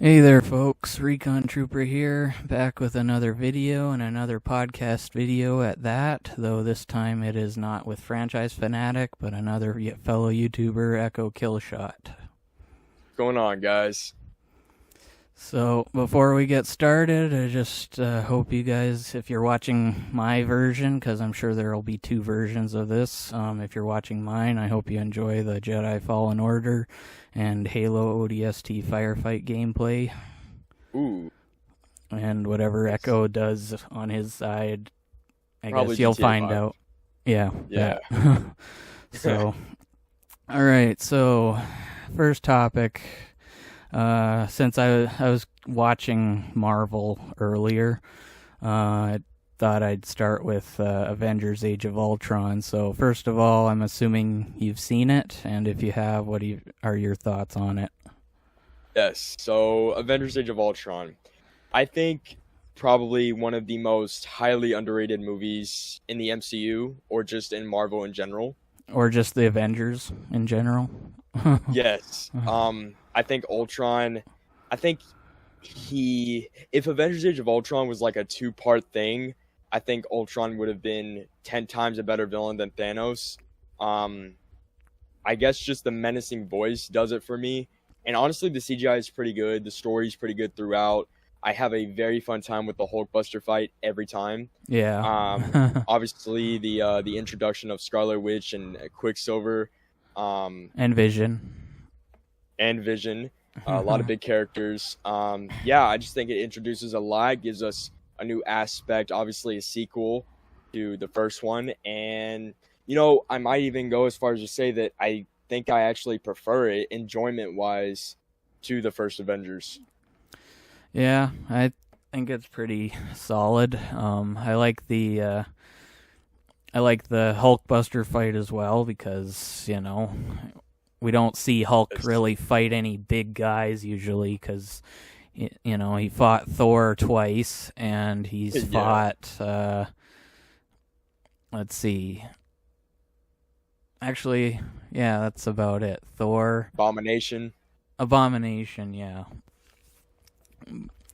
Hey there, folks. Recon Trooper here, back with another video and another podcast video at that, though this time it is not with Franchise Fanatic, but another fellow YouTuber, Echo KILLSH0T. What's going on, guys? So, before we get started, I just hope you guys, if you're watching my version, because I'm sure there will be two versions of this, if you're watching mine, I hope you enjoy the Jedi Fallen Order and Halo ODST Firefight gameplay. Ooh. And whatever Echo does on his side, I Probably guess you'll GTA find 5. out. Yeah. Yeah. So, alright, so, first topic. Since I was watching Marvel earlier, I thought I'd start with Avengers Age of Ultron. So first of all, I'm assuming you've seen it, and if you have, what are your thoughts on it? Yes. So, Avengers Age of Ultron. I think probably one of the most highly underrated movies in the MCU, or just in Marvel in general. Or just the Avengers in general? Yes. I think Ultron, if Avengers Age of Ultron was like a two-part thing, I think Ultron would have been 10 times a better villain than Thanos. I guess just the menacing voice does it for me. And honestly, the CGI is pretty good. The story's pretty good throughout. I have a very fun time with the Hulkbuster fight every time. Yeah. Obviously, the introduction of Scarlet Witch and Quicksilver. And Vision. A lot of big characters. Yeah, I just think it introduces a lot, gives us a new aspect, obviously a sequel to the first one. And, I might even go as far as to say that I think I actually prefer it, enjoyment-wise, to the first Avengers. Yeah, I think it's pretty solid. I like the Hulkbuster fight as well because, we don't see Hulk really fight any big guys usually because, he fought Thor twice and he's fought, let's see. Actually, yeah, that's about it. Thor. Abomination, yeah.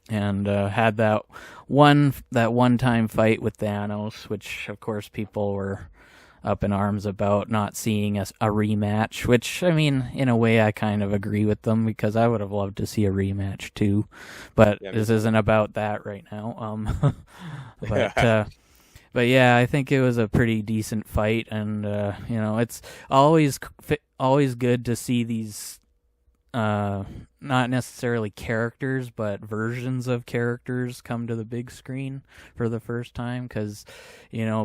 And had that one-time fight with Thanos, which, of course, people were up in arms about not seeing a rematch, which, I mean, in a way I kind of agree with them because I would have loved to see a rematch too, but this isn't about that right now. But yeah, I think it was a pretty decent fight, and it's always good to see these not necessarily characters, but versions of characters come to the big screen for the first time, because,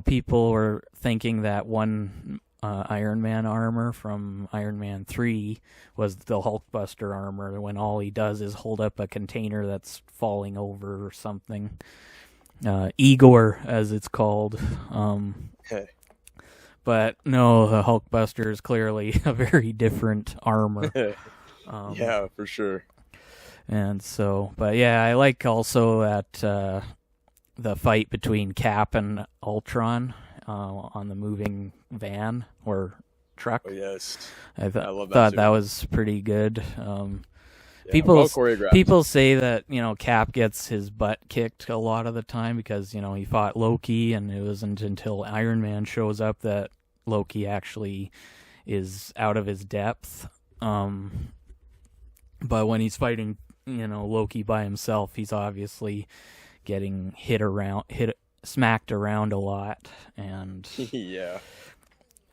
people were thinking that one Iron Man armor from Iron Man 3 was the Hulkbuster armor, when all he does is hold up a container that's falling over or something. Igor, as it's called. But no, the Hulkbuster is clearly a very different armor. Yeah, for sure. And so, but yeah, I like also that the fight between Cap and Ultron on the moving van or truck. Oh, yes. I love that thought too. that was pretty good. Well choreographed. People say that, Cap gets his butt kicked a lot of the time because, he fought Loki, and it wasn't until Iron Man shows up that Loki actually is out of his depth. But when he's fighting, Loki by himself, he's obviously getting smacked around a lot, and Yeah.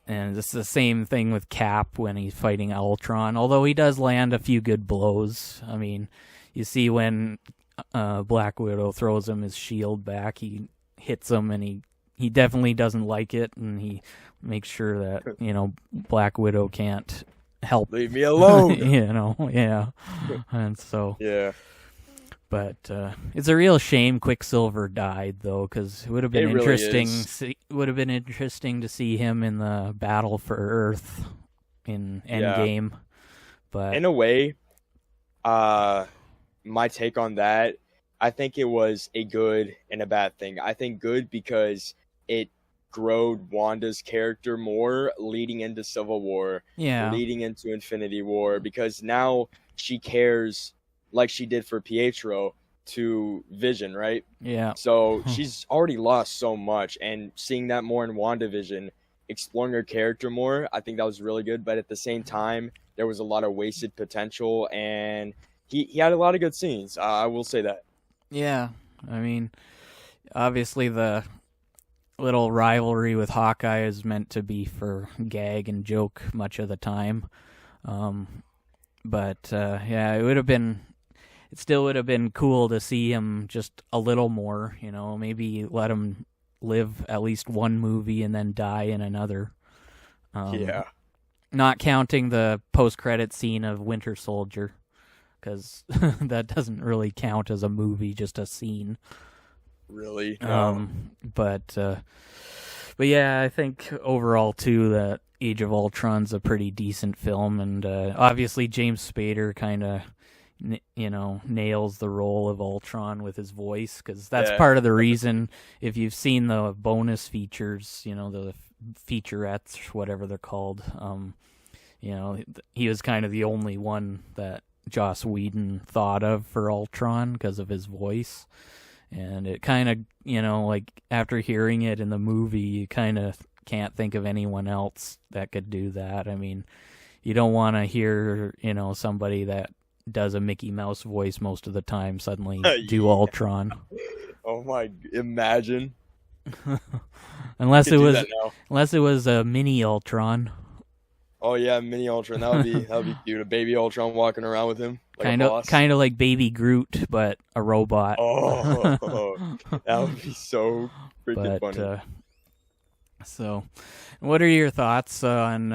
And it's the same thing with Cap when he's fighting Ultron, although he does land a few good blows. I mean, you see when Black Widow throws him his shield back, he hits him, and he definitely doesn't like it, and he makes sure that, Black Widow can't help. Leave me alone. Yeah. And so. Yeah. But it's a real shame Quicksilver died, though, because it would have been interesting. Would have been interesting to see him in the battle for Earth in Endgame. But in a way, my take on that, I think it was a good and a bad thing. I think good because it growed Wanda's character more leading into Civil War, leading into Infinity War, because now she cares like she did for Pietro to Vision, right? Yeah. So she's already lost so much, and seeing that more in WandaVision, exploring her character more, I think that was really good. But at the same time, there was a lot of wasted potential, and he had a lot of good scenes. I will say that. Yeah. I mean, obviously the little rivalry with Hawkeye is meant to be for gag and joke much of the time. But yeah, it still would have been cool to see him just a little more, maybe let him live at least one movie and then die in another. Yeah. Not counting the post-credit scene of Winter Soldier, because that doesn't really count as a movie, just a scene. Really? But yeah, I think overall too that Age of Ultron's a pretty decent film, and obviously James Spader kind of nails the role of Ultron with his voice, because that's part of the reason. If you've seen the bonus features, the featurettes, whatever they're called, he was kind of the only one that Joss Whedon thought of for Ultron because of his voice. And it kind of, like after hearing it in the movie, you kind of can't think of anyone else that could do that. I mean, you don't want to hear, somebody that does a Mickey Mouse voice most of the time suddenly do Ultron. Oh my, imagine. unless it was a mini Ultron. Oh yeah, mini Ultron. That would be cute. A baby Ultron walking around with him. Kind of like Baby Groot, but a robot. Oh, that would be so freaking funny. So, what are your thoughts on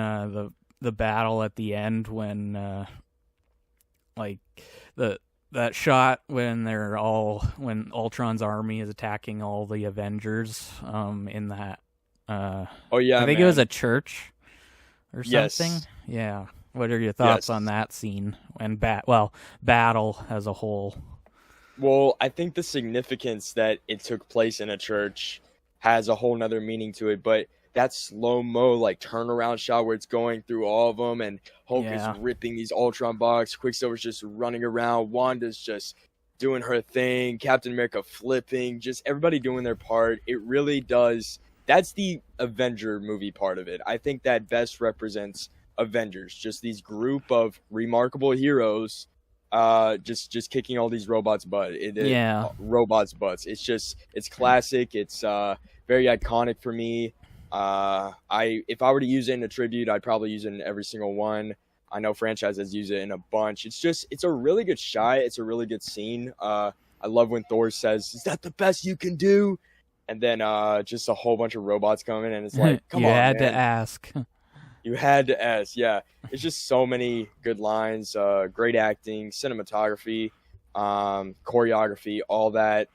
the battle at the end when, that shot when when Ultron's army is attacking all the Avengers in that? Oh yeah, I think it was a church or something. Yes. Yeah. What are your thoughts on that scene and battle as a whole? Well, I think the significance that it took place in a church has a whole nother meaning to it, but that slow-mo turnaround shot where it's going through all of them and Hulk is ripping these Ultron box, Quicksilver's just running around, Wanda's just doing her thing, Captain America flipping, just everybody doing their part. It really does. That's the Avenger movie part of it. I think that best represents Avengers, just these group of remarkable heroes, just kicking all these robots' butt. Robots' butts. It's classic. It's very iconic for me. If I were to use it in a tribute, I'd probably use it in every single one. I know franchises use it in a bunch. It's a really good shot. It's a really good scene. I love when Thor says, "Is that the best you can do?" And then just a whole bunch of robots come in, and it's like, come on, you had man. to ask. You had to ask, yeah. It's just so many good lines, great acting, cinematography, choreography, all that.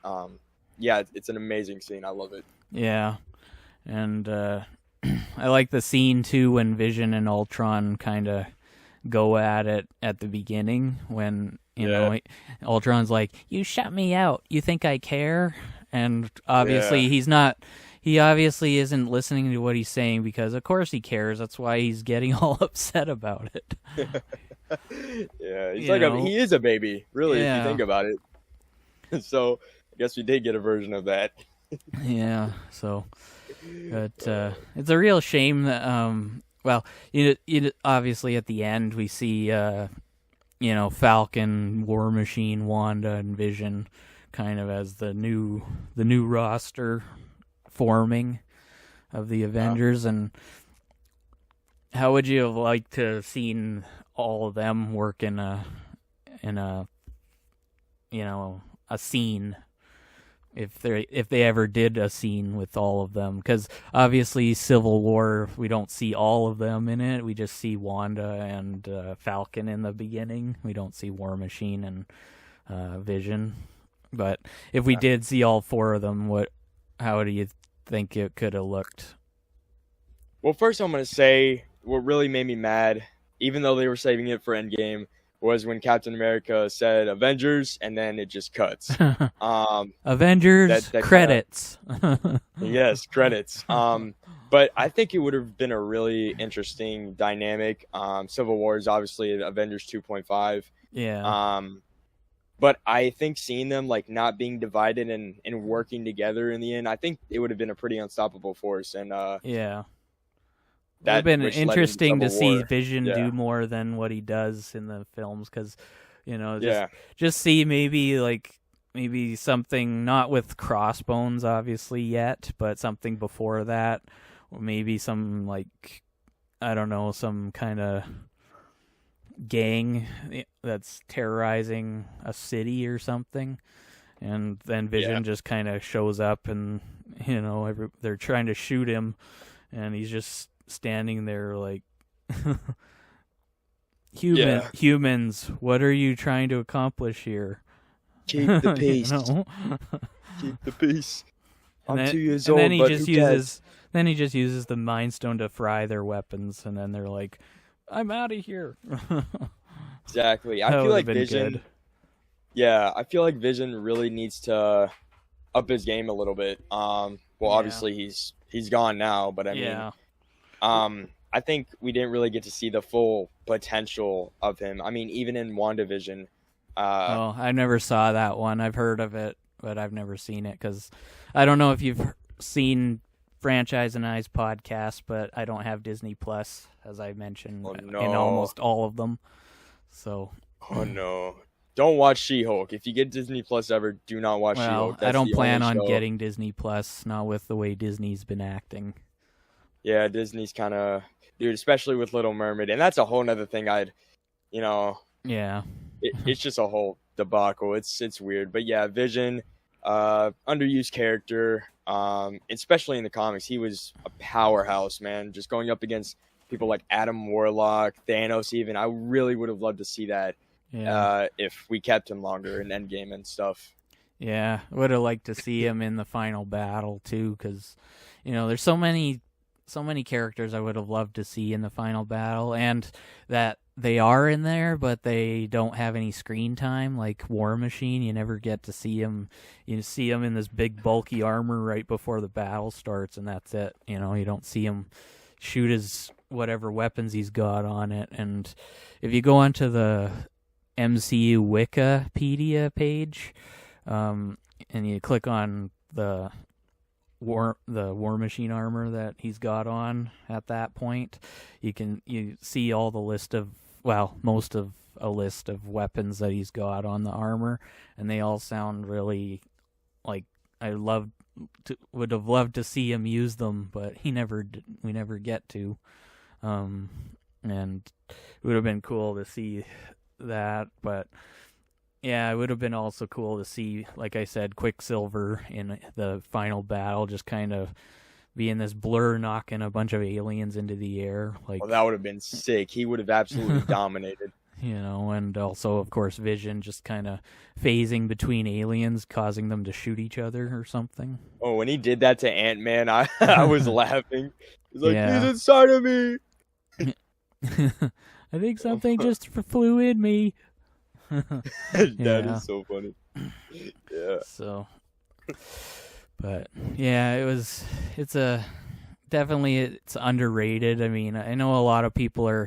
Yeah, it's an amazing scene. I love it. Yeah, and I like the scene too when Vision and Ultron kind of go at it at the beginning when Ultron's like, "You shut me out. You think I care?" And obviously he obviously isn't listening to what he's saying, because of course he cares. That's why he's getting all upset about it. Yeah, he is a baby, really, if you think about it. So I guess we did get a version of that. Yeah, so but it's a real shame that obviously at the end we see Falcon, War Machine, Wanda, and Vision kind of as the new roster forming of the Avengers. And how would you have liked to have seen all of them work in a scene, if they ever did a scene with all of them? Because obviously Civil War, we don't see all of them in it. We just see Wanda and Falcon in the beginning. We don't see War Machine and Vision. But if we did see all four of them, how do you think it could have looked? Well, first I'm going to say what really made me mad, even though they were saving it for Endgame, was when Captain America said Avengers, and then it just cuts. Avengers credits. Yes, credits. But I think it would have been a really interesting dynamic. Civil War is obviously Avengers 2.5. Yeah. But I think seeing them like not being divided and working together in the end, I think it would have been a pretty unstoppable force. And Yeah. It would have that been which led into interesting to Civil see War. Vision Yeah, do more than what he does in the films, because, yeah, just see maybe something not with Crossbones obviously yet, but something before that, or maybe some like, I don't know, some kind of gang that's terrorizing a city or something, and then Vision yeah, just kind of shows up, and they're trying to shoot him, and he's just standing there like, yeah. humans, what are you trying to accomplish here? Keep the you peace. know Keep the peace. and I'm then 2 years and then old, he but just who cares? uses the Mind Stone to fry their weapons, and then they're like, I'm out of here. Exactly. I That feel would have like been Vision. good. Yeah, I feel like Vision really needs to up his game a little bit. Well, Yeah. obviously he's gone now, but I mean, Yeah. I think we didn't really get to see the full potential of him. I mean, even in WandaVision, Oh, I never saw that one. I've heard of it, but I've never seen it, because I don't know if you've seen Franchise and I's podcast, but I don't have Disney Plus, as I mentioned, oh in no, almost all of them. So, oh no, don't watch She-Hulk. If you get Disney Plus ever, do not watch well, She-Hulk. I That's don't the plan only on show. getting Disney Plus, not with the way Disney's been acting. Yeah, Disney's kind of dude, especially with Little Mermaid, and that's a whole nother thing. Yeah. It's just a whole debacle. It's weird, but yeah, Vision, underused character. Especially in the comics, he was a powerhouse, man. Just going up against people like Adam Warlock, Thanos, even. I really would have loved to see that. Yeah. If we kept him longer in Endgame and stuff. Yeah. Would have liked to see him in the final battle, too, because, there's so many characters I would have loved to see in the final battle, and that they are in there, but they don't have any screen time, like War Machine. You never get to see him. You see him in this big bulky armor right before the battle starts, and that's it. You don't see him shoot his whatever weapons he's got on it. And if you go onto the MCU Wikipedia page, and you click on the War Machine armor that he's got on at that point, you see all the list of, most of a list of weapons that he's got on the armor, and they all sound really like would have loved to see him use them, but we never get to. And it would have been cool to see that, but yeah, it would have been also cool to see, like I said, Quicksilver in the final battle, just kind of being this blur, knocking a bunch of aliens into the air. Like, Well, that would have been sick. He would have absolutely dominated. and also, of course, Vision just kind of phasing between aliens, causing them to shoot each other or something. Oh, when he did that to Ant-Man, I was laughing. He's like, Yeah. he's inside of me. I think something just flew in me. That Yeah. is so funny. Yeah. So, but yeah, it's underrated. I mean, I know a lot of people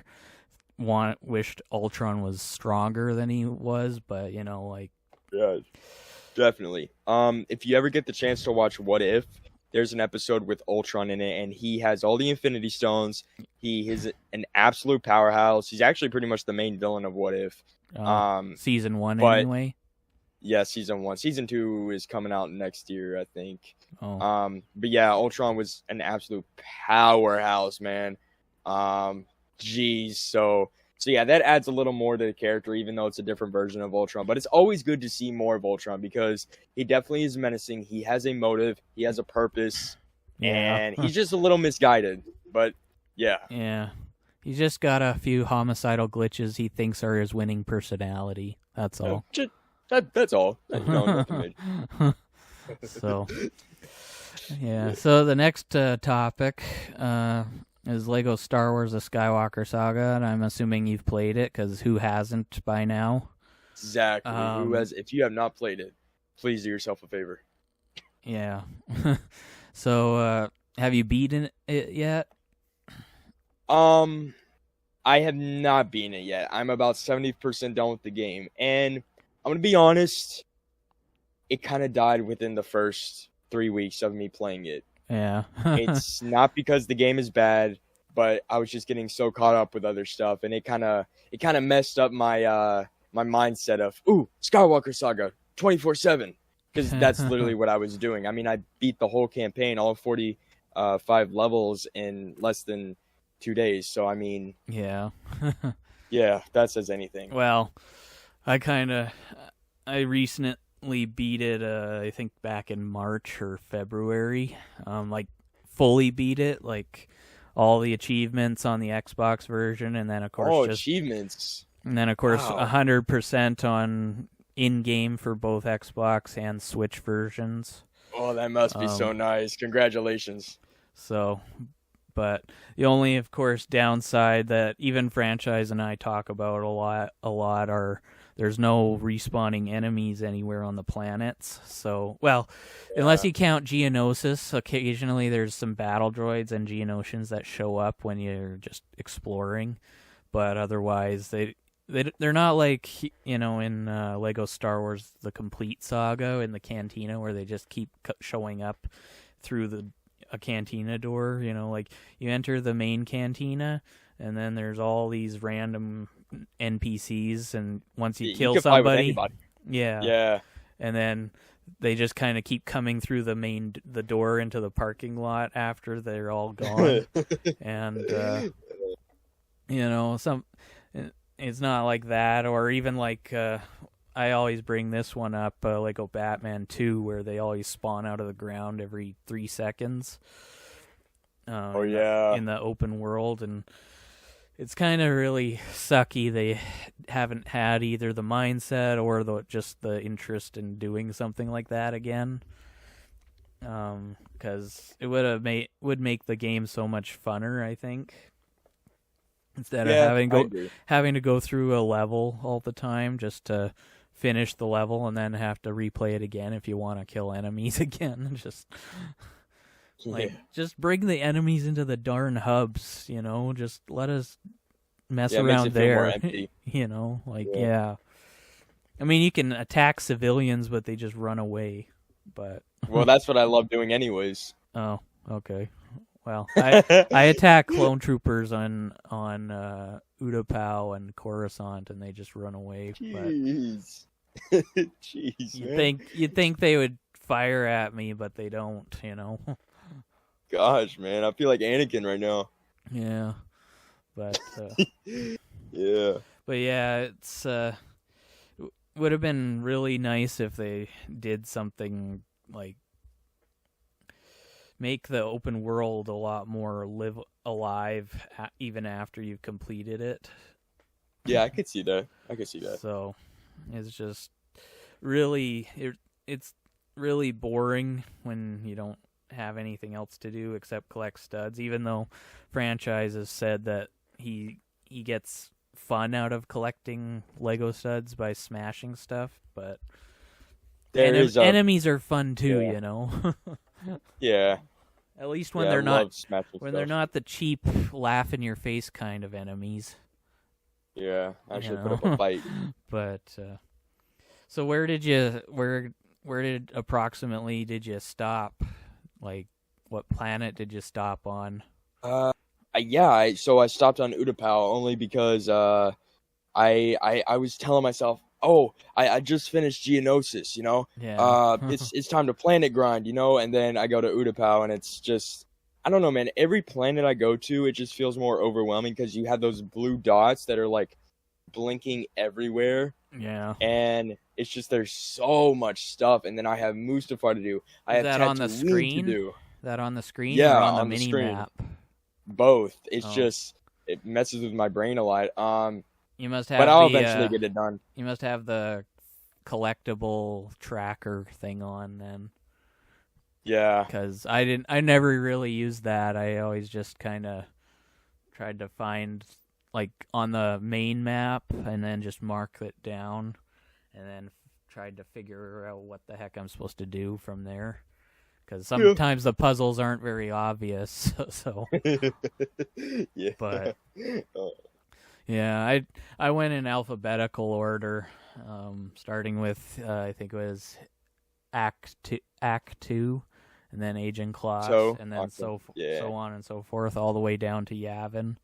wished Ultron was stronger than he was, but Yeah, definitely. If you ever get the chance to watch What If, there's an episode with Ultron in it, and he has all the Infinity Stones. He is an absolute powerhouse. He's actually pretty much the main villain of What If. Season 1 but- anyway. Yeah, season 1. Season 2 is coming out next year, I think. Oh, But yeah, Ultron was an absolute powerhouse, man. Geez, so yeah, that adds a little more to the character, even though it's a different version of Ultron. But it's always good to see more of Ultron because he definitely is menacing. He has a motive. He has a purpose, yeah. and he's just a little misguided. But yeah, Yeah. He's just got a few homicidal glitches he thinks are his winning personality. That's all. that's all. Nothing major. So, yeah. So the next topic is Lego Star Wars: The Skywalker Saga, and I'm assuming you've played it, because who hasn't by now? Exactly. If you have not played it, please do yourself a favor. Yeah. So, have you beaten it yet? I have not beaten it yet. I'm about 70% done with the game, and I'm gonna be honest. It kind of died within the first 3 weeks of me playing it. Yeah. It's not because the game is bad, but I was just getting so caught up with other stuff, and it kind of messed up my my mindset of Skywalker Saga 24/7, because that's literally what I was doing. I mean, I beat the whole campaign, all 45 levels in less than 2 days. So I mean, yeah. yeah, that says anything. Well, I recently beat it, I think back in March or February. Like fully beat it, like all the achievements on the Xbox version, and then of course achievements. And then of course Wow. 100% on in-game for both Xbox and Switch versions. Oh, that must be so nice. Congratulations. So, but the only, of course, downside that even Franchise and I talk about a lot are there's no respawning enemies anywhere on the planets. So, well, unless you count Geonosis, occasionally there's some battle droids and Geonosians that show up when you're just exploring. But otherwise, they're not like, you know, in Lego Star Wars The Complete Saga in the cantina, where they just keep showing up through a cantina door. You know, like you enter the main cantina, and then there's all these random NPCs, and once you kill somebody, yeah, and then they just kind of keep coming through the door into the parking lot after they're all gone, and you know, it's not like that, or even like I always bring this one up, Lego Batman 2, where they always spawn out of the ground every 3 seconds. In the open world, and it's kind of really sucky. They haven't had either the mindset or just the interest in doing something like that again. Because it would make the game so much funner, I think. Instead of having to go through a level all the time just to finish the level and then have to replay it again if you want to kill enemies again. Just bring the enemies into the darn hubs, you know. Just let us mess around there. You know, yeah. I mean, you can attack civilians, but they just run away. But well, that's what I love doing, anyways. Oh, okay. Well, I attack clone troopers on Utapau and Coruscant, and they just run away. Jeez, Jeez. You'd think they would fire at me, but they don't. You know. Gosh, man, I feel like Anakin right now. Yeah, but yeah. But yeah, it's would have been really nice if they did something like make the open world a lot more live alive even after you've completed it. Yeah, I could see that. So it's just really it's really boring when you don't have anything else to do except collect studs, even though Franchise has said that he gets fun out of collecting Lego studs by smashing stuff, but enemies are fun too, you know. Yeah. At least when they're not the cheap laugh in your face kind of enemies. Yeah, actually put up a fight. But so where did approximately did you stop? Like, what planet did you stop on? So I stopped on Utapau only because I was telling myself, I just finished Geonosis, you know? Yeah. It's time to planet grind, you know? And then I go to Utapau, and it's just, I don't know, man. Every planet I go to, it just feels more overwhelming because you have those blue dots that are, like, blinking everywhere. Yeah. And it's just, there's so much stuff. And then I have Mustafar to do. I have that on the screen? to do. That on the screen? Yeah, or on the mini screen. Map? Both. It's just, it messes with my brain a lot. You must have but I'll eventually get it done. You must have the collectible tracker thing on then. Yeah. Because I never really used that. I always just kind of tried to find, like, on the main map and then just mark it down and then tried to figure out what the heck I'm supposed to do from there. Because sometimes the puzzles aren't very obvious. So. Yeah. But. Yeah, I went in alphabetical order starting with I think it was Act 2, and then Agent Kloss, So, and then awesome. Yeah. so on and so forth, all the way down to Yavin.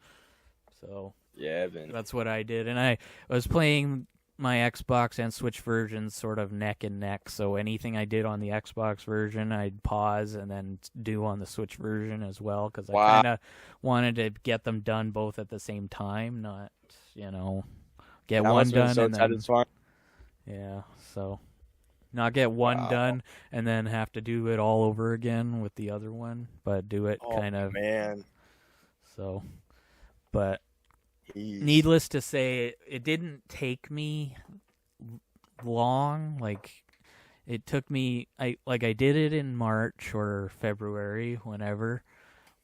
So Yeah, Evan. that's what I did, and I was playing my Xbox and Switch versions sort of neck and neck. So anything I did on the Xbox version, I'd pause and then do on the Switch version as well, because I kind of wanted to get them done both at the same time, not get That one must've been done so and then satisfying. yeah, so not get one done and then have to do it all over again with the other one, but do it kind of man. So, but Jeez. needless to say, it didn't take me long. Like, it took me, I did it in March or February, whenever,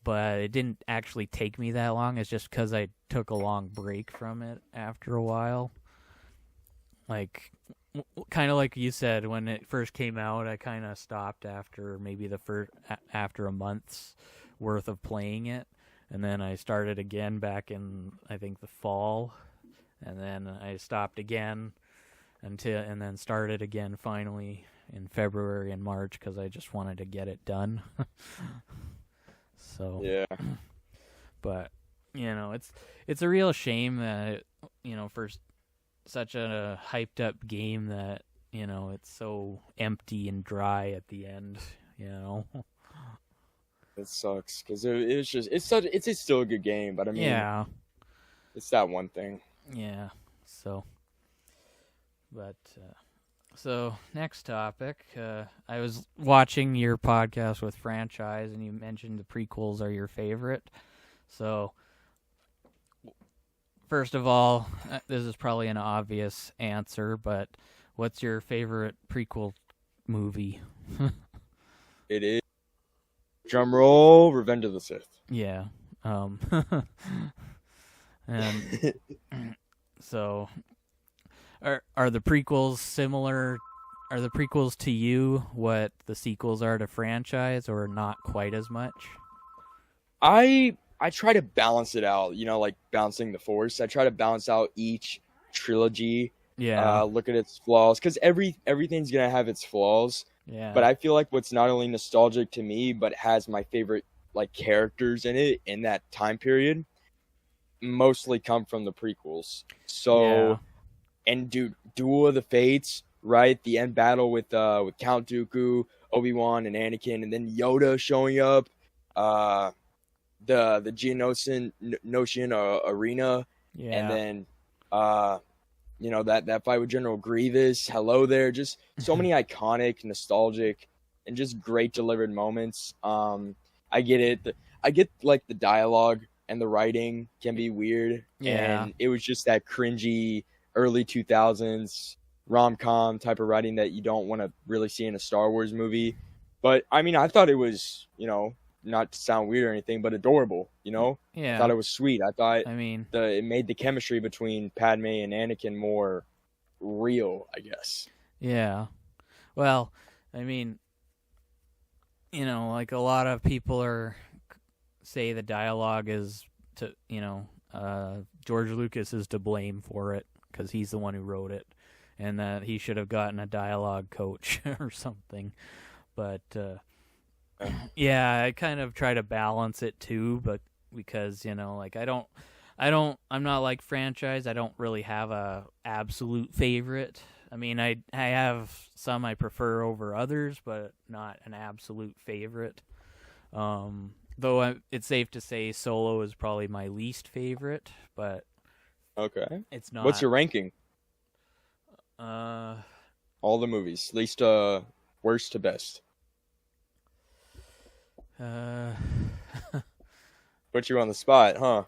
but it didn't actually take me that long. It's just because I took a long break from it after a while. Like, kind of like you said, when it first came out, I kind of stopped after maybe after a month's worth of playing it. And then I started again back in, I think, the fall. And then I stopped again and then started again finally in February and March, because I just wanted to get it done. So yeah, but it's a real shame that for such a hyped up game that it's so empty and dry at the end. It sucks because it's still a good game, but I mean, Yeah, it's that one thing. yeah. So, but so next topic. I was watching your podcast with Franchise, and you mentioned the prequels are your favorite. So, first of all, this is probably an obvious answer, but what's your favorite prequel movie? It is. Drum roll, Revenge of the Sith. Yeah. And so, are the prequels similar? Are the prequels to you what the sequels are to Franchise, or not quite as much? I try to balance it out, like balancing the Force. I try to balance out each trilogy. Yeah. Look at its flaws, because everything's gonna have its flaws. Yeah. But I feel like what's not only nostalgic to me, but has my favorite characters in it in that time period, mostly come from the prequels. So, Yeah. and dude, Duel of the Fates, right? The end battle with Count Dooku, Obi-Wan, and Anakin, and then Yoda showing up. The Geonosian arena, Yeah. and then that fight with General Grievous. Hello there, just so many iconic, nostalgic, and just great delivered moments. I get it. I get the dialogue and the writing can be weird, Yeah. and it was just that cringy early 2000s rom-com type of writing that you don't want to really see in a Star Wars movie. But I mean, I thought it was not to sound weird or anything, but adorable, Yeah. I thought it was sweet. I thought I mean, it made the chemistry between Padme and Anakin more real, I guess. yeah. Well, I mean, like a lot of people say the dialogue is George Lucas is to blame for it, because he's the one who wrote it, and that he should have gotten a dialogue coach or something. But yeah, I kind of try to balance it too, but because I'm not like Franchise. I don't really have a absolute favorite. I mean, I have some I prefer over others, but not an absolute favorite. Though it's safe to say Solo is probably my least favorite, but Okay. it's not. What's your ranking? Uh, All the movies, least worst to best. Put you on the spot, huh?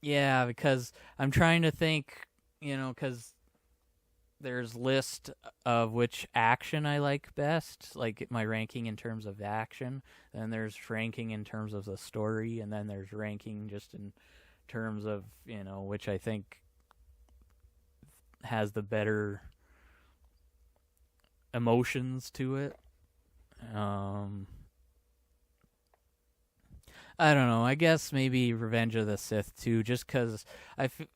Yeah, because I'm trying to think, because there's list of which action I like best, like my ranking in terms of action, then there's ranking in terms of the story, and then there's ranking just in terms of, which I think has the better emotions to it. I don't know. I guess maybe Revenge of the Sith too, just because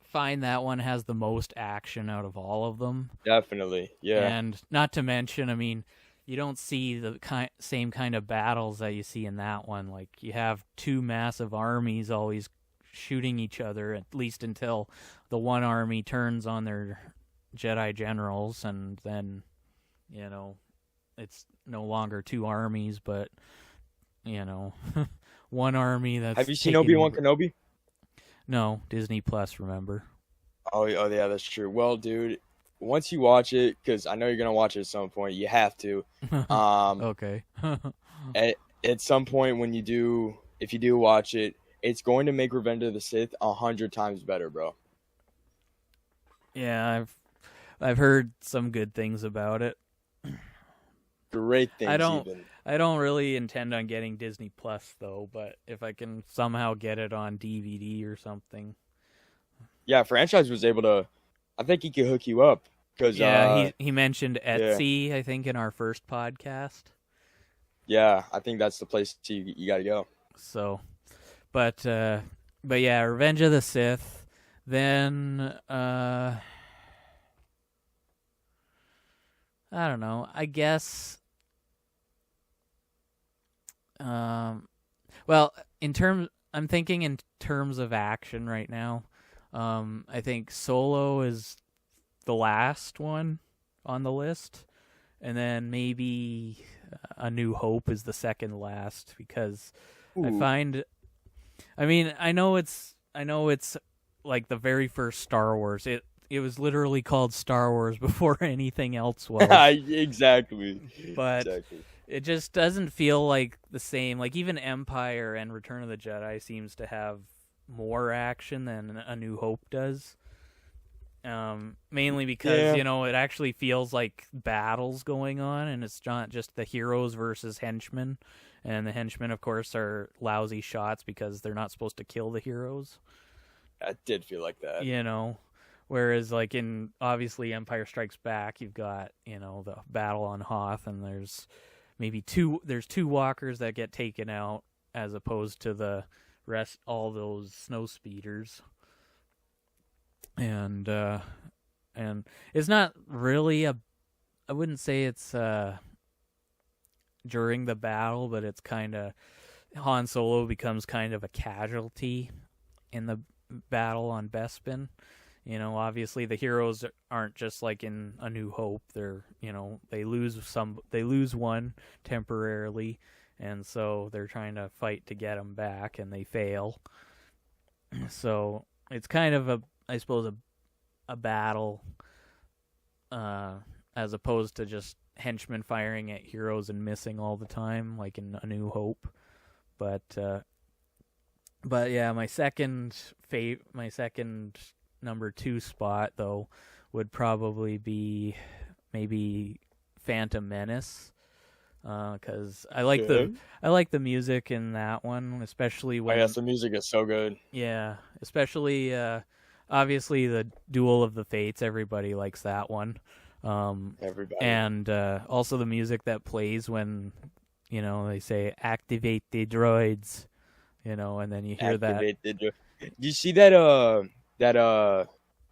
find that one has the most action out of all of them. Definitely, yeah. And not to mention, I mean, you don't see the same kind of battles that you see in that one. Like, you have two massive armies always shooting each other, at least until the one army turns on their Jedi generals, and then, you know, it's no longer two armies, but, you know, one army that's... Have you seen Obi-Wan Kenobi? No, Disney Plus, remember? Oh, yeah, that's true. Well, dude, once you watch it, because I know you're going to watch it at some point, you have to. Okay. at some point when you do, if you do watch it, it's going to make Revenge of the Sith 100 times better, bro. Yeah, I've heard some good things about it. Great things. I don't really intend on getting Disney Plus though, but if I can somehow get it on DVD or something. Yeah, franchise was able to. I think he could hook you up because he mentioned Etsy, I think, in our first podcast. Yeah, I think that's the place you got to go. So, but yeah, Revenge of the Sith. Then I don't know. I guess. Well, I'm thinking in terms of action right now. I think Solo is the last one on the list, and then maybe A New Hope is the second last, because I find, I mean, I know it's like the very first Star Wars. It was literally called Star Wars before anything else was. Exactly. But it just doesn't feel like the same. Like, even Empire and Return of the Jedi seems to have more action than A New Hope does. Mainly because, you know, it actually feels like battles going on, and it's not just the heroes versus henchmen. And the henchmen, of course, are lousy shots because they're not supposed to kill the heroes. I did feel like that. You know, whereas like in, obviously, Empire Strikes Back, you've got, you know, the battle on Hoth, and there's two walkers that get taken out, as opposed to the rest, all those snow speeders. And it's not really I wouldn't say it's during the battle, but it's kind of, Han Solo becomes kind of a casualty in the battle on Bespin. You know, obviously the heroes aren't just like in A New Hope. They're, you know, they lose one temporarily, and so they're trying to fight to get them back, and they fail. So it's kind of I suppose a battle, as opposed to just henchmen firing at heroes and missing all the time, like in A New Hope. But yeah, my second number 2 spot though would probably be maybe Phantom Menace, because I like the music in that one, especially when the music is so good. Yeah, especially obviously the Duel of the Fates. Everybody likes that one. Everybody. And also the music that plays when, you know, they say activate the droids, you know, and then you hear activate that. You see that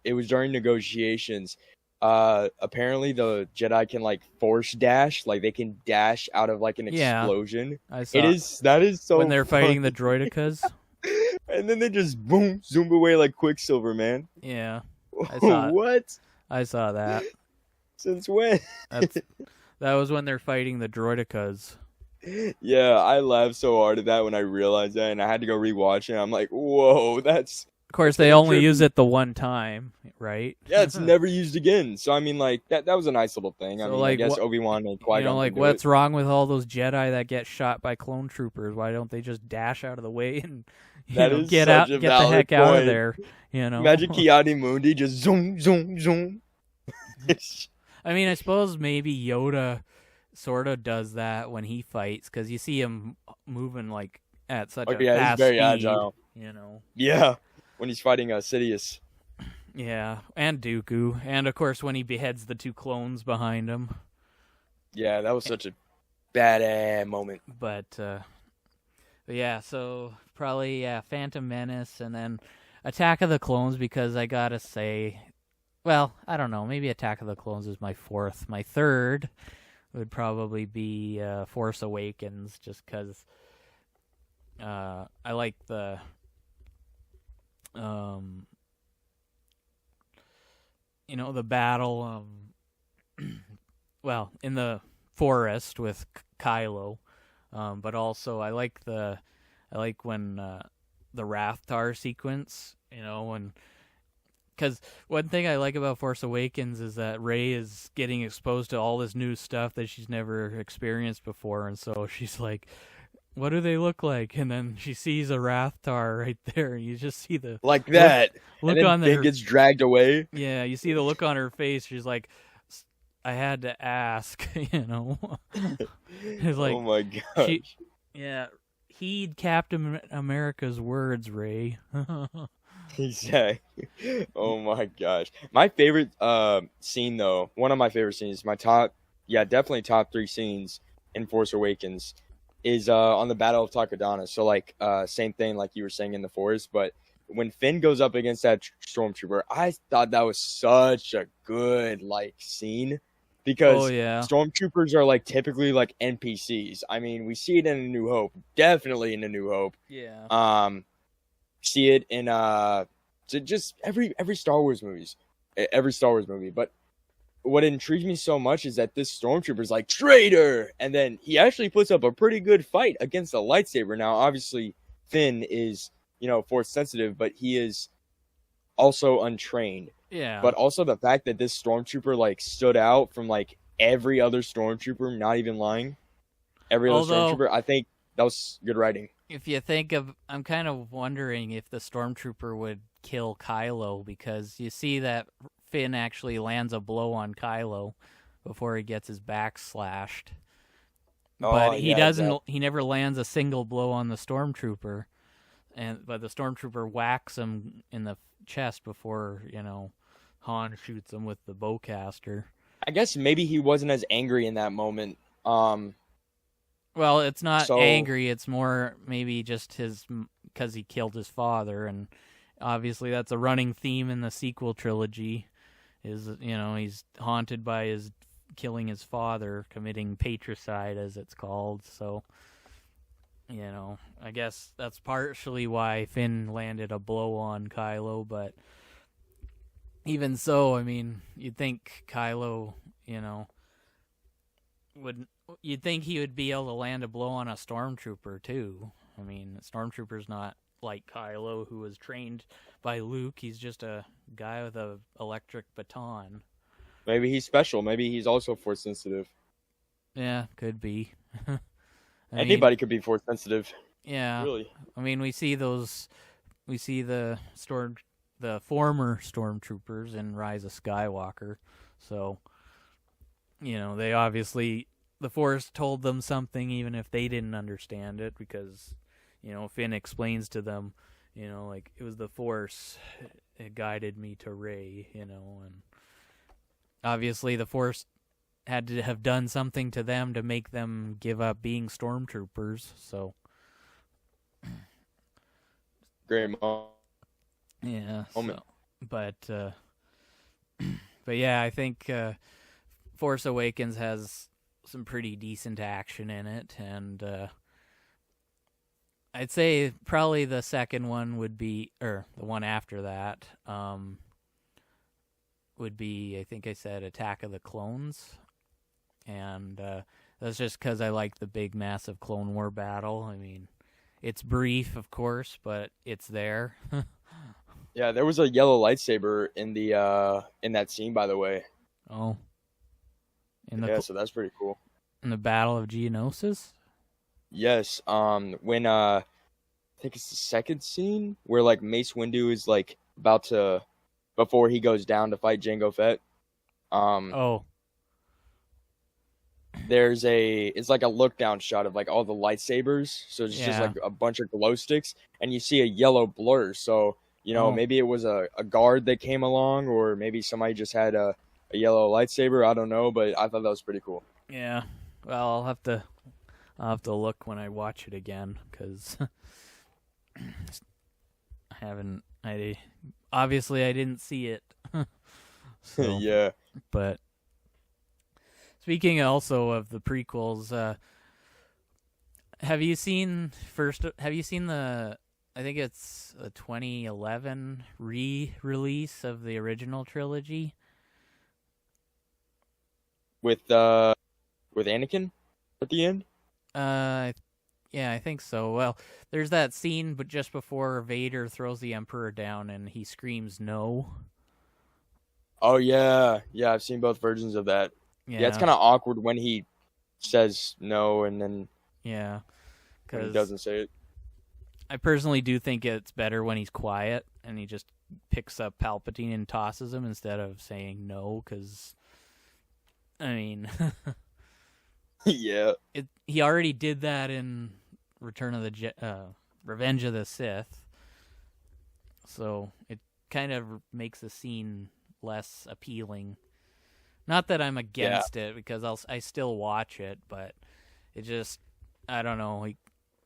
it was during negotiations. Apparently the Jedi can like force dash, like they can dash out of like an explosion. I saw that is so when they're fun. fighting the droidicas. And then they just boom zoom away like Quicksilver, man. Yeah. I saw What? I saw that. Since when? That was when they're fighting the droidicas. Yeah, I laughed so hard at that when I realized that, and I had to go rewatch it. I'm like, whoa, that's... Of course, they only use it the one time, right? Yeah, it's never used again. So, I mean, like, that was a nice little thing. So, I mean, like, I guess Obi-Wan and Qui-Gon, you know, like, what's wrong with all those Jedi that get shot by clone troopers? Why don't they just dash out of the way and get the heck out of there? You know, Magic Ki-Adi-Mundi, just zoom, zoom, zoom. I mean, I suppose maybe Yoda sort of does that when he fights, because you see him moving like at such a fast he's very speed, agile. You know. Yeah, when he's fighting Sidious. Yeah, and Dooku, and of course when he beheads the 2 clones behind him. Yeah, that was such a badass moment. But But yeah, so probably Phantom Menace, and then Attack of the Clones, because I gotta say, well, I don't know, maybe Attack of the Clones is my fourth. My third would probably be Force Awakens, just because I like the the battle, well, in the forest with Kylo, but also I like when the Rathtar sequence, when, because one thing I like about Force Awakens is that Rey is getting exposed to all this new stuff that she's never experienced before, and so she's like, what do they look like? And then she sees a Rathtar right there, and you just see the like that. look and then on Finn gets dragged away. Yeah, you see the look on her face. She's like, I had to ask, It's like, oh my gosh. Heed Captain America's words, Rey. Exactly. Oh my gosh. My favorite scene, though, one of my favorite scenes, definitely top 3 scenes in Force Awakens, is on the Battle of Takodana. So, like, same thing like you were saying in the forest, but when Finn goes up against that stormtrooper, I thought that was such a good, like, scene, because stormtroopers are, like, typically, like, NPCs. I mean, we see it in A New Hope, definitely in A New Hope. Yeah. See it in just every Star Wars movie. But what intrigues me so much is that this stormtrooper's like, traitor, and then he actually puts up a pretty good fight against a lightsaber. Now, obviously, Finn is force sensitive, but he is also untrained. Yeah. But also the fact that this stormtrooper like stood out from like every other stormtrooper, not even lying, every other stormtrooper, I think that was good writing. If you think of, I'm kind of wondering if the stormtrooper would kill Kylo, because you see that Finn actually lands a blow on Kylo before he gets his back slashed. But he doesn't. He never lands a single blow on the stormtrooper, but the stormtrooper whacks him in the chest before Han shoots him with the bowcaster. I guess maybe he wasn't as angry in that moment. Well, it's not angry. It's more maybe just because he killed his father, and obviously that's a running theme in the sequel trilogy. Is he's haunted by his killing his father, committing patricide, as it's called. So, I guess that's partially why Finn landed a blow on Kylo. But even so, I mean, you'd think Kylo, you'd think he would be able to land a blow on a stormtrooper too. I mean, a stormtrooper's not like Kylo, who was trained by Luke. He's just a guy with a electric baton. Maybe he's special. Maybe he's also force sensitive. Yeah, could be. Anybody could be force sensitive. Yeah, really. I mean, we see the former stormtroopers in Rise of Skywalker. So, they obviously, the Force told them something even if they didn't understand it, because, Finn explains to them, like, it was the Force, it guided me to Rey, and obviously the Force had to have done something to them to make them give up being stormtroopers, so. Great moment. Yeah, so, but yeah, I think Force Awakens has some pretty decent action in it, and I'd say probably the second one would be, or the one after that, would be, I think I said Attack of the Clones, and that's just because I like the big, massive Clone War battle. I mean, it's brief, of course, but it's there. Yeah, there was a yellow lightsaber in that scene, by the way. Oh. So that's pretty cool. In the Battle of Geonosis? Yes. When I think it's the second scene where like Mace Windu is like about to, before he goes down to fight Jango Fett. It's like a look down shot of like all the lightsabers. So it's just like a bunch of glow sticks, and you see a yellow blur. So, maybe it was a guard that came along, or maybe somebody just had a yellow lightsaber. I don't know, but I thought that was pretty cool. Yeah. Well, I'll I'll have to look when I watch it again, because obviously I didn't see it. So, Yeah. but speaking also of the prequels, have you seen the, I think it's a 2011 re-release of the original trilogy? With Anakin at the end? Yeah, I think so. Well, there's that scene, but just before Vader throws the Emperor down and he screams no. Oh, yeah. Yeah, I've seen both versions of that. Yeah, it's kind of awkward when he says no and then when he doesn't say it. I personally do think it's better when he's quiet and he just picks up Palpatine and tosses him instead of saying no, because, I mean... Yeah. He already did that in Revenge of the Sith, so it kind of makes the scene less appealing. Not that I'm against it, because I still watch it, but it just, I don't know,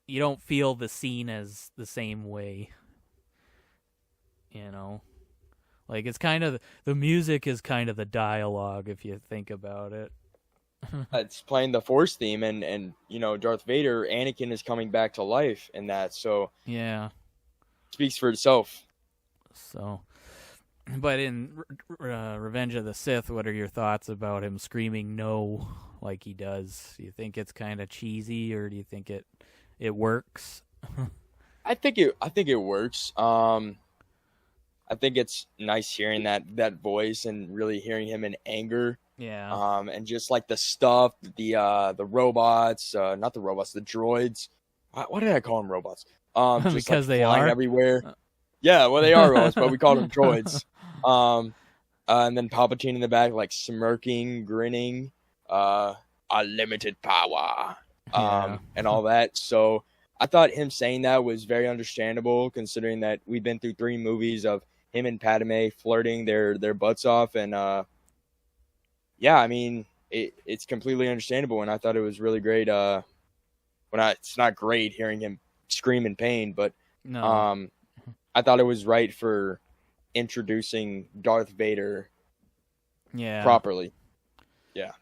you don't feel the scene as the same way, you know? Like, it's kind of, the music is kind of the dialogue, if you think about it. It's playing the Force theme, and Darth Vader, Anakin is coming back to life in that, so yeah, speaks for itself. So, but in Revenge of the Sith, what are your thoughts about him screaming no like he does? Do you think it's kind of cheesy, or do you think it works? I think it works. I think it's nice hearing that voice and really hearing him in anger. Yeah. And just like the stuff, the robots, not the robots, the droids. Why did I call them robots? Just because like they flying are everywhere. Yeah, well, they are robots, but we call them droids. And then Palpatine in the back, like smirking, grinning, unlimited power, and all that. So I thought him saying that was very understandable, considering that we've been through 3 movies of him and Padme flirting their butts off, and yeah, I mean, it's completely understandable, and I thought it was really great. It's not great hearing him scream in pain, but no. I thought it was right for introducing Darth Vader properly. Yeah.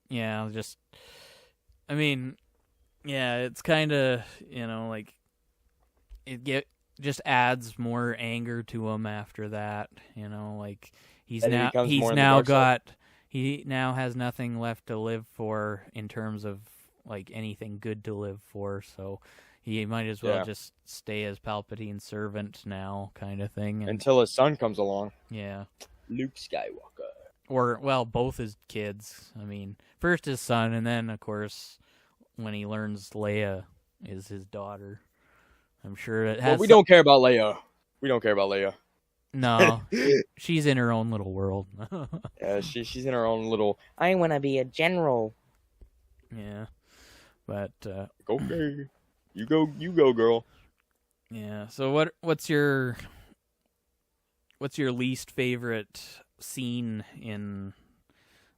Yeah, I mean, yeah, it's kind of, like, just adds more anger to him after that, like, he now has nothing left to live for in terms of, like, anything good to live for, so he might as well just stay as Palpatine's servant now, kind of thing. Until his son comes along. Yeah. Luke Skywalker. Or, well, both his kids. I mean, first his son, and then, of course, when he learns Leia is his daughter. I'm sure it has... Well, we don't care about Leia. We don't care about Leia. No, she's in her own little world. Yeah, she's in her own little... I want to be a general. Yeah, but... Okay. You go, girl. Yeah, so what's your least favorite scene in,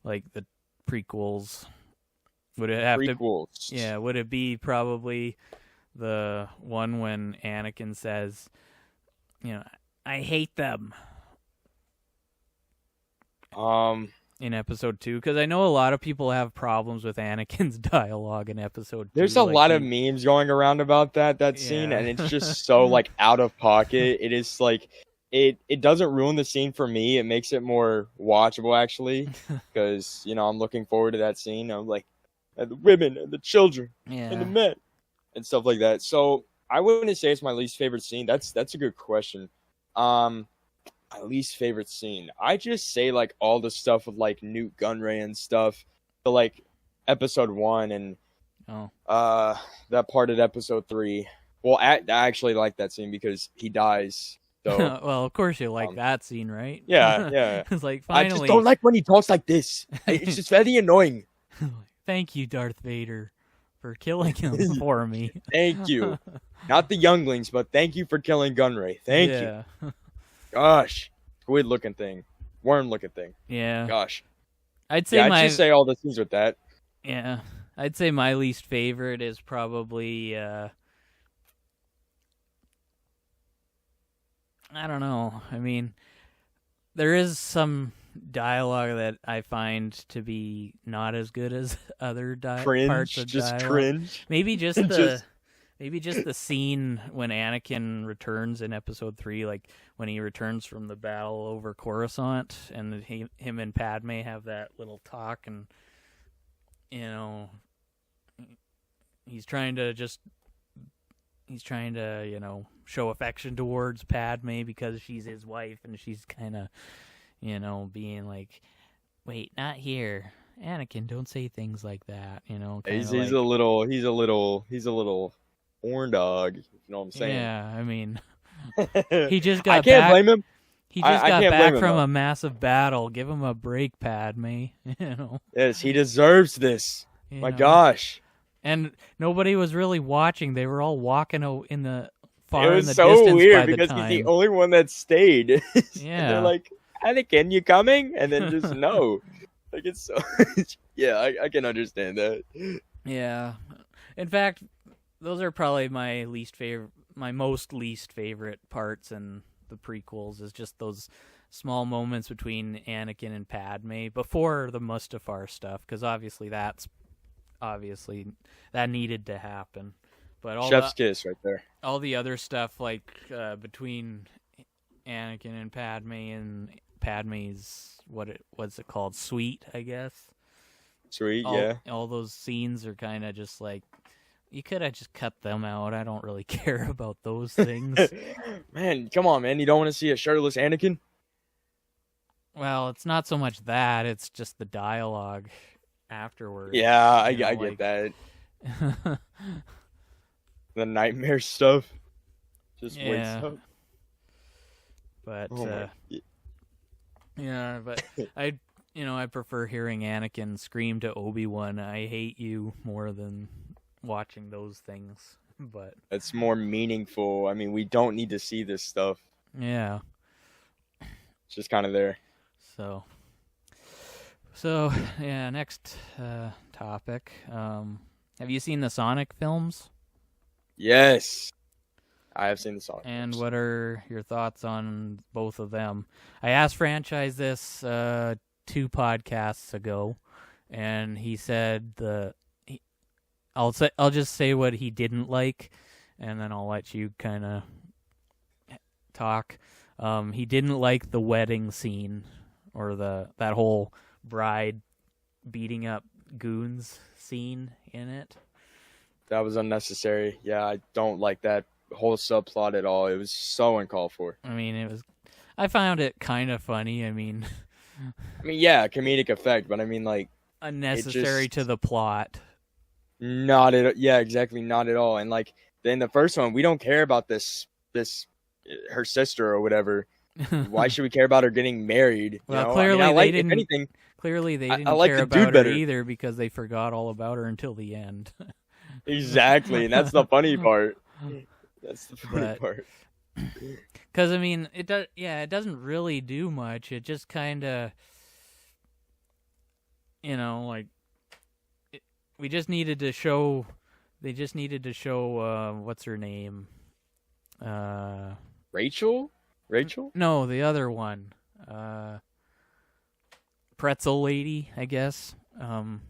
like, the prequels? Would it have prequels? Yeah, would it be probably the one when Anakin says, I hate them? In episode 2, because I know a lot of people have problems with Anakin's dialogue in episode 2. There's a lot of memes going around about that scene, and it's just so, like, out of pocket. It is like it doesn't ruin the scene for me. It makes it more watchable, actually, because I'm looking forward to that scene. I'm like, and the women and the children and the men and stuff like that. So I wouldn't say it's my least favorite scene. That's a good question. My least favorite scene, I just say, like, all the stuff with, like, Newt Gunray and stuff, the, like, episode 1 and that part of episode 3. Well, I actually like that scene because he dies. So well, of course you like that scene, right? Yeah. It's like, finally, I just don't like when he talks like this. It's just very annoying. Thank you, Darth Vader, for killing him for me. Thank you. Not the younglings, but thank you for killing Gunray. Thank you. Gosh, squid looking thing, worm looking thing. Yeah. Gosh. I'd say I'd just say all the scenes with that. Yeah. I'd say my least favorite is probably I don't know. I mean, there is some dialogue that I find to be not as good as other parts of just dialogue. cringe. Maybe just the maybe just the scene when Anakin returns in Episode 3, like when he returns from the battle over Coruscant, and him and Padme have that little talk, and you know, he's trying to show affection towards Padme because she's his wife, and she's kind of, being like, wait, not here, Anakin, don't say things like that, He's a little horn dog, if you know what I'm saying. Yeah, I mean, he just got I can't blame him. He just I got can't back blame him, from though. a massive battle. Give him a break, Padme. Yes, he deserves this. You My know? gosh. And nobody was really watching. They were all walking in the far It in was the so distance weird by the because time. he's the only one that stayed. And Yeah. they're like, Anakin, you coming? And then just no. Like, it's so... Yeah, I can understand that. Yeah. In fact, those are probably my most least favorite parts in the prequels, is just those small moments between Anakin and Padme before the Mustafar stuff, because obviously that needed to happen. But Chef's kiss right there. all the other stuff, like between Anakin and Padme's what's it called, suite, I guess. Sweet, yeah. All those scenes are kind of just like, you could have just cut them out. I don't really care about those things. Man, come on, man. You don't want to see a shirtless Anakin? Well, it's not so much that, it's just the dialogue afterwards. Yeah, I like- get that. The nightmare stuff. Just wakes Yeah. up. But Oh my... yeah, but I prefer hearing Anakin scream to Obi-Wan, "I hate you," more than watching those things. But It's more meaningful. I mean, we don't need to see this stuff. yeah, It's just kind of there. so yeah. Next topic. Have you seen the Sonic films? Yes. I have seen the song. And what are your thoughts on both of them? I asked Franchise this 2 podcasts ago, and he said I'll just say what he didn't like, and then I'll let you kind of talk. He didn't like the wedding scene, or that whole bride beating up goons scene in it. That was unnecessary. Yeah, I don't like that whole subplot at all. It was so uncalled for. I mean, I found it kind of funny. I mean, yeah, comedic effect, but I mean, like, unnecessary to the plot. not at yeah, exactly, not at all. And like, in the first one, we don't care about this her sister or whatever. Why should we care about her getting married? You Well, know? clearly I mean, I they didn't. If anything, Clearly they I didn't like care the about dude her better. either, because they forgot all about her until the end. exactly, and that's the funny part. That's the funny But- part. Because I mean, it doesn't really do much. It just kind of, like, we just needed to show. They just needed to show what's her name? Rachel? No, the other one. Pretzel Lady, I guess.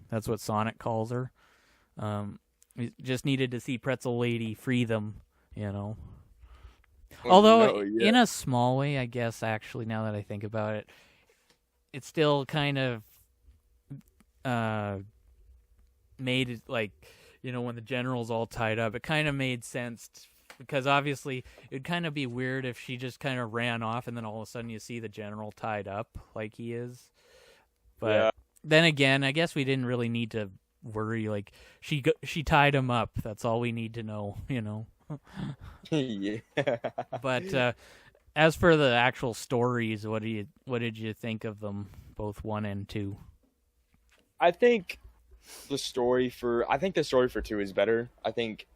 That's what Sonic calls her. We just needed to see Pretzel Lady free them, Although, No, yeah. in a small way, I guess, actually, now that I think about it, it still kind of made it, like, when the general's all tied up, it kind of made sense, because obviously it'd kind of be weird if she just kind of ran off and then all of a sudden you see the general tied up like he is. But Yeah. then again, I guess we didn't really need to worry. Like, she tied him up. That's all we need to know, yeah. But as for the actual stories, what did you think of them, both 1 and 2? I think the story for 2 is better. I think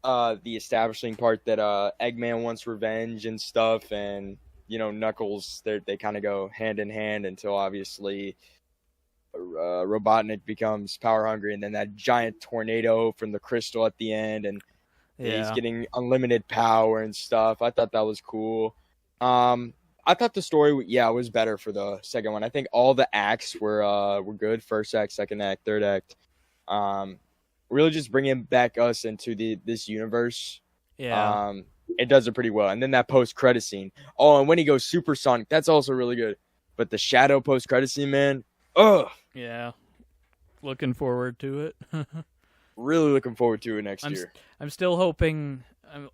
the establishing part that Eggman wants revenge and stuff, and Knuckles, they kind of go hand in hand until obviously Robotnik becomes power hungry, and then that giant tornado from the crystal at the end, and he's Yeah. getting unlimited power and stuff. I thought that was cool. I thought the story, yeah, was better for the second one. I think all the acts were good. First act, second act, third act. Really just bringing back us into this universe. Yeah. It does it pretty well. And then that post credit scene. Oh, and when he goes supersonic, that's also really good. But the Shadow post credit scene, man, ugh. Yeah. Looking forward to it. Really looking forward to it next year. I'm still hoping.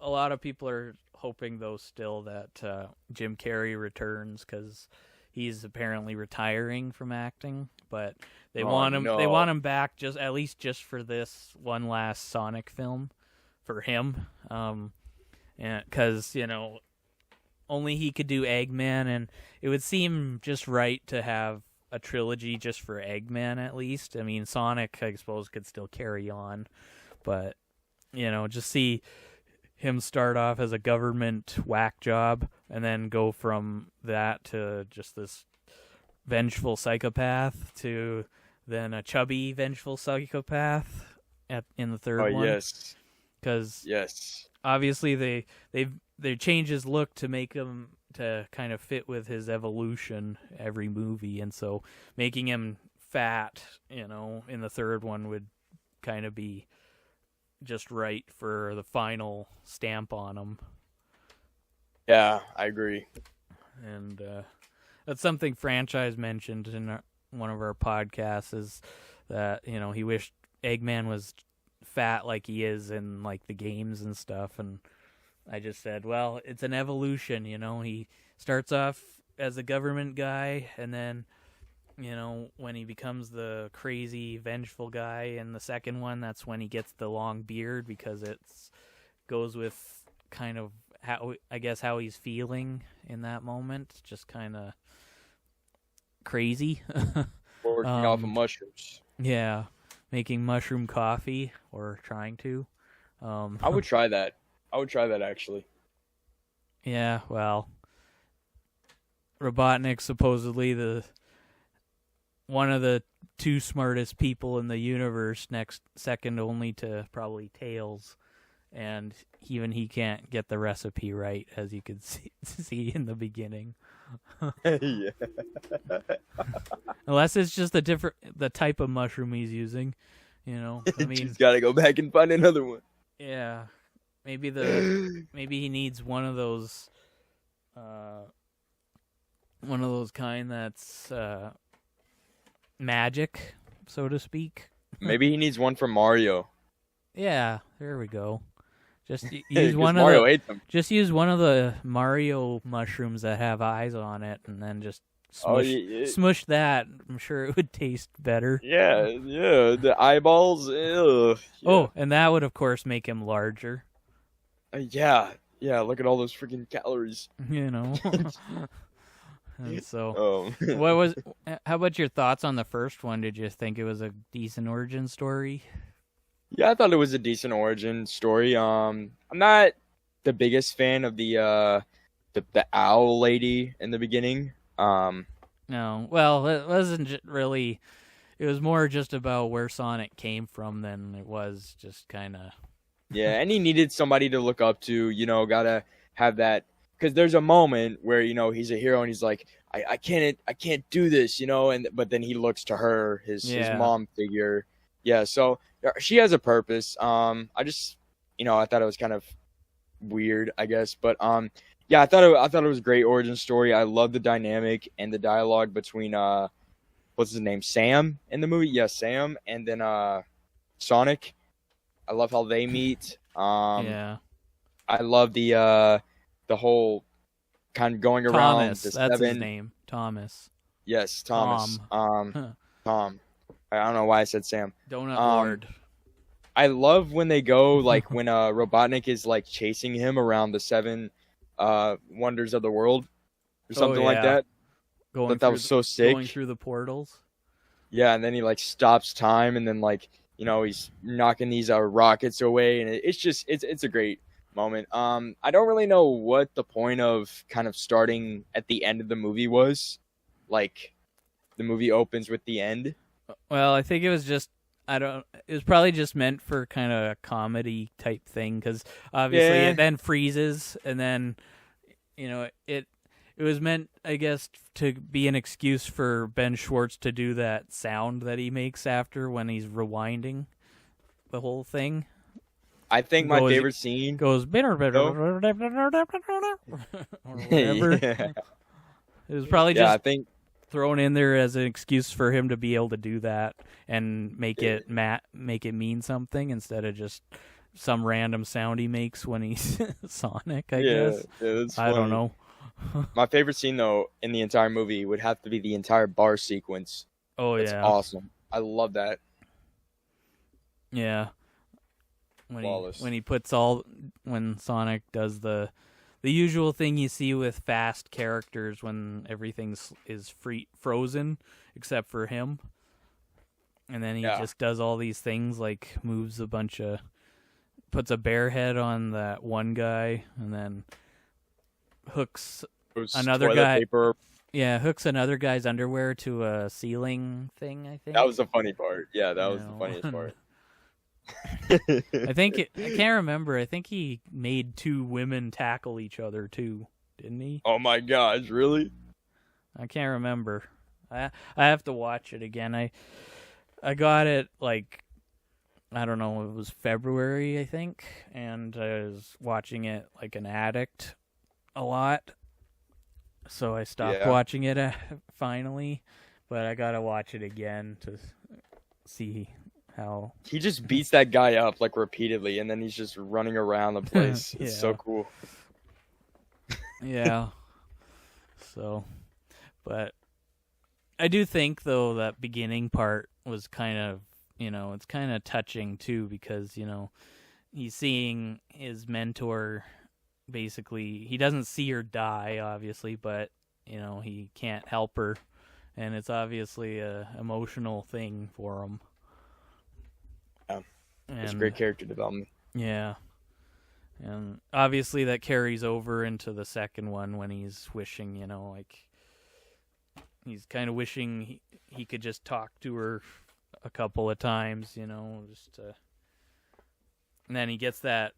A lot of people are hoping, though, still that Jim Carrey returns because he's apparently retiring from acting. But they want him. No. They want him back at least for this one last Sonic film for him. And because only he could do Eggman, and it would seem just right to have a trilogy just for Eggman at least. I mean, Sonic, I suppose, could still carry on, but just see him start off as a government whack job and then go from that to just this vengeful psychopath to then a chubby vengeful psychopath in the third one. Yes. Because yes, obviously they change his look to make him to kind of fit with his evolution every movie, and so making him fat, in the third one would kind of be just right for the final stamp on him. Yeah, I agree. And that's something Franchise mentioned in one of our podcasts, is that he wished Eggman was fat like he is in like the games and stuff, and I just said, well, it's an evolution, he starts off as a government guy, and then when he becomes the crazy vengeful guy in the second one, that's when he gets the long beard, because it's goes with kind of how he's feeling in that moment, just kind of crazy. Working off of mushrooms. Yeah, making mushroom coffee, or trying to. I would try that. Actually. Yeah, well, Robotnik's supposedly one of the two smartest people in the universe, second only to probably Tails, and even he can't get the recipe right, as you could see in the beginning. Yeah. Unless it's just the type of mushroom he's using, I mean, he's got to go back and find another one. Yeah, maybe he needs one of those kind that's magic, so to speak. Maybe he needs one from Mario. Yeah, there we go. Just use one Mario ate them. Just use one of the Mario mushrooms that have eyes on it, and then just smush that. I'm sure it would taste better. Yeah, the eyeballs. Ew. Yeah. Oh, and that would, of course, make him larger. Yeah. Look at all those freaking calories. And so, how about your thoughts on the first one? Did you think it was a decent origin story? Yeah, I thought it was a decent origin story. I'm not the biggest fan of the owl lady in the beginning. No, well, it wasn't really. It was more just about where Sonic came from than it was just kind of. Yeah, and he needed somebody to look up to. Gotta have that, because there's a moment where he's a hero and he's like, I can't do this, but then he looks to her, his mom figure. Yeah, so she has a purpose. I just, I thought it was kind of weird, I guess, but yeah, I thought it was a great origin story. I love the dynamic and the dialogue between what's his name, Sam in the movie. Yeah, Sam, and then Sonic. I love how they meet. Yeah, I love the whole kind of going around. Thomas, that's his name, Thomas. Yes, Thomas. Tom. I don't know why I said Sam. Donut Lord. I love when they go, like, when Robotnik is, like, chasing him around the 7 wonders of the world or something like that. That was so sick. Going through the portals. Yeah, and then he, like, stops time, and then, like, he's knocking these rockets away, and it's a great moment. I don't really know what the point of kind of starting at the end of the movie was. Like, the movie opens with the end. Well, I think it was just I don't. It was probably just meant for kind of a comedy type thing because obviously Yeah. it then freezes and then it was meant, I guess, to be an excuse for Ben Schwartz to do that sound that he makes after when he's rewinding the whole thing. I think my favorite scene Goes bitter, though. or whatever. Yeah. It was probably Yeah, I just think thrown in there as an excuse for him to be able to do that and make it mean something instead of just some random sound he makes when he's Sonic, I guess. That's I don't funny. know. My favorite scene though in the entire movie would have to be the entire bar sequence. Oh It's yeah. awesome. I love that. Yeah. When Flawless. when Sonic does the usual thing you see with fast characters when everything is frozen except for him. And then he just does all these things like puts a bear head on that one guy and then hooks another guy. Paper. Yeah, hooks another guy's underwear to a ceiling thing, I think. That was the funny part. Yeah, that was the funniest part. I can't remember. I think he made two women tackle each other too, didn't he? Oh my gosh, really? I can't remember. I have to watch it again. I got it like I don't know, it was February, I think, and I was watching it like an addict a lot. So I stopped watching it finally, but I got to watch it again to see how he just beats that guy up like repeatedly and then he's just running around the place. It's so cool. Yeah. So, but I do think though that beginning part was kind of, it's kind of touching too because, he's seeing his mentor basically, he doesn't see her die obviously, but he can't help her and it's obviously a emotional thing for him. It's great character development. Yeah. And obviously that carries over into the second one when he's wishing, like he's kind of wishing he could just talk to her a couple of times, just to... And then he gets that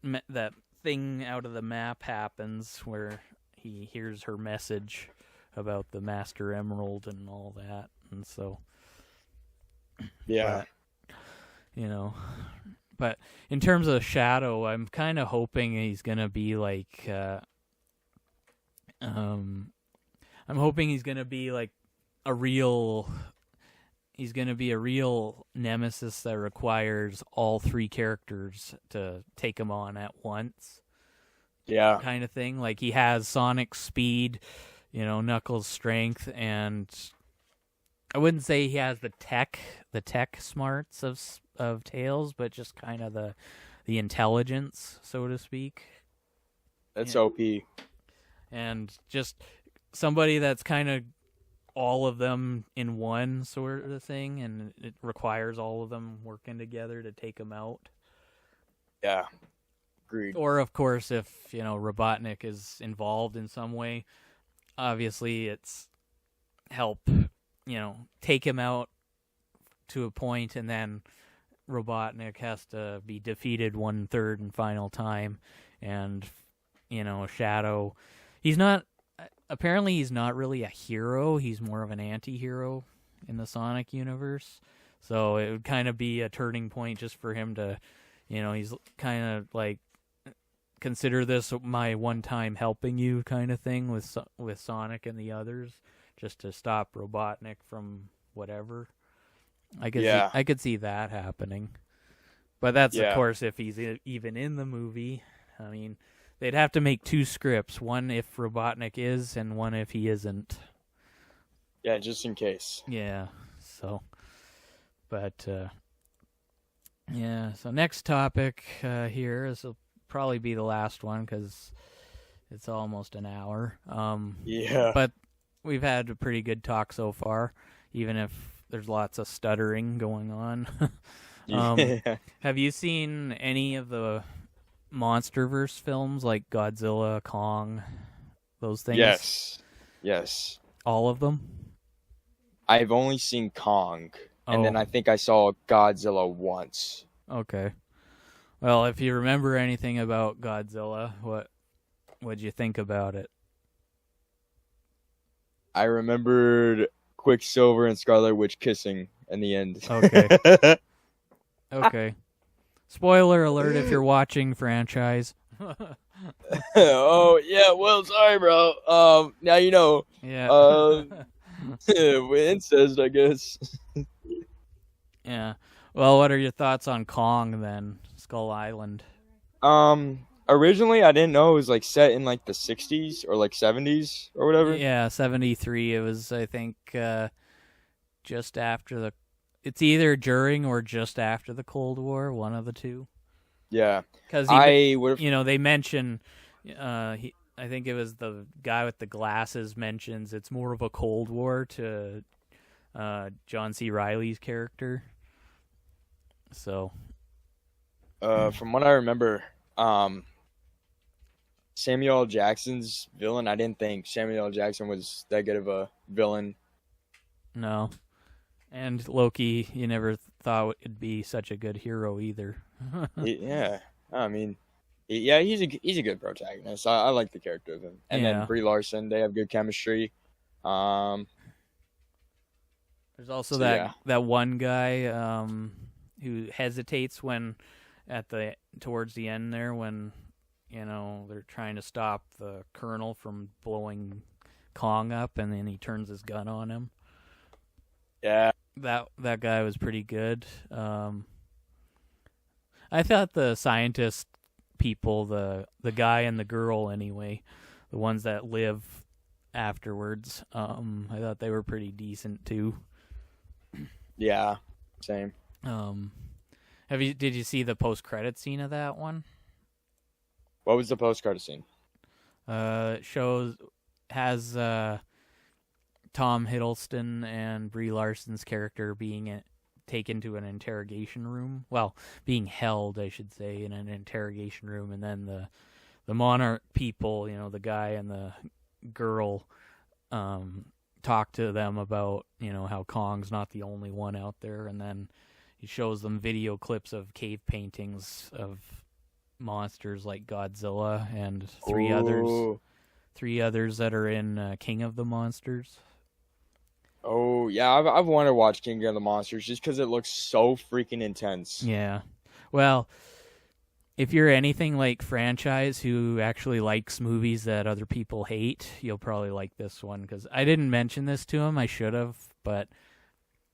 thing out of the map happens where he hears her message about the Master Emerald and all that. And so yeah. But in terms of Shadow, I'm kind of hoping he's gonna be like, I'm hoping he's gonna be like he's gonna be a real nemesis that requires all three characters to take him on at once. Yeah. Kind of thing. Like he has Sonic's speed, Knuckles' strength, and I wouldn't say he has the tech smarts of Tails, but just kind of the intelligence, so to speak. That's OP. And just somebody that's kind of all of them in one sort of thing, and it requires all of them working together to take him out. Yeah. Agreed. Or, of course, if, Robotnik is involved in some way, obviously it's help, take him out to a point, and then Robotnik has to be defeated one third and final time. And, Shadow, he's not really a hero. He's more of an anti-hero in the Sonic universe. So it would kind of be a turning point just for him to, he's kind of like, consider this my one time helping you kind of thing with Sonic and the others, just to stop Robotnik from whatever. I could see that happening. But that's, of course, if he's even in the movie. I mean, they'd have to make two scripts, one if Robotnik is and one if he isn't. Yeah, just in case. Yeah, so... But, yeah, so next topic here is... probably be the last one because it's almost an hour. Yeah. But we've had a pretty good talk so far, even if there's lots of stuttering going on. Have you seen any of the MonsterVerse films like Godzilla, Kong, those things? Yes. All of them? I've only seen Kong. and then Oh, I think I saw Godzilla once. okay. Well, if you remember anything about Godzilla, what'd you think about it? I remembered Quicksilver and Scarlet Witch kissing in the end. Okay. Okay. Spoiler alert if you're watching franchise. Oh yeah, well, sorry, bro. Now you know. Yeah. Incest, I guess. Yeah. Well, what are your thoughts on Kong then? Skull Island. Originally I didn't know it was like set in like the 60s or like 70s or whatever. Yeah, 73. It was, I think, just after the. It's either during or just after the Cold War, one of the two. Yeah. Because I would have. you know, they mention, I think it was the guy with the glasses mentions it's more of a Cold War to John C. Reilly's character. So, From what I remember, Samuel L. Jackson's villain, I didn't think Samuel L. Jackson was that good of a villain. no. And Loki, you never thought it'd be such a good hero either. Yeah, I mean, yeah, he's a good protagonist. I like the character of him. And Yeah. then Brie Larson, they have good chemistry. There's also So, that yeah. one guy who hesitates when towards the end there when they're trying to stop the colonel from blowing Kong up, and then he turns his gun on him. Yeah. That guy was pretty good. I thought the scientist people, the guy and the girl anyway, the ones that live afterwards, I thought they were pretty decent too. Yeah, same. Did you see the post-credit scene of that one? What was the post-credit scene? Has Tom Hiddleston and Brie Larson's character being taken to an interrogation room. Well, being held, I should say, in an interrogation room, and then the Monarch people, the guy and the girl, talk to them about how Kong's not the only one out there, and then he shows them video clips of cave paintings of monsters like Godzilla and three others that are in King of the Monsters. Oh, yeah, I've wanted to watch King of the Monsters just because it looks so freaking intense. Yeah. Well, if you're anything like franchise who actually likes movies that other people hate, you'll probably like this one, because I didn't mention this to him. I should have, but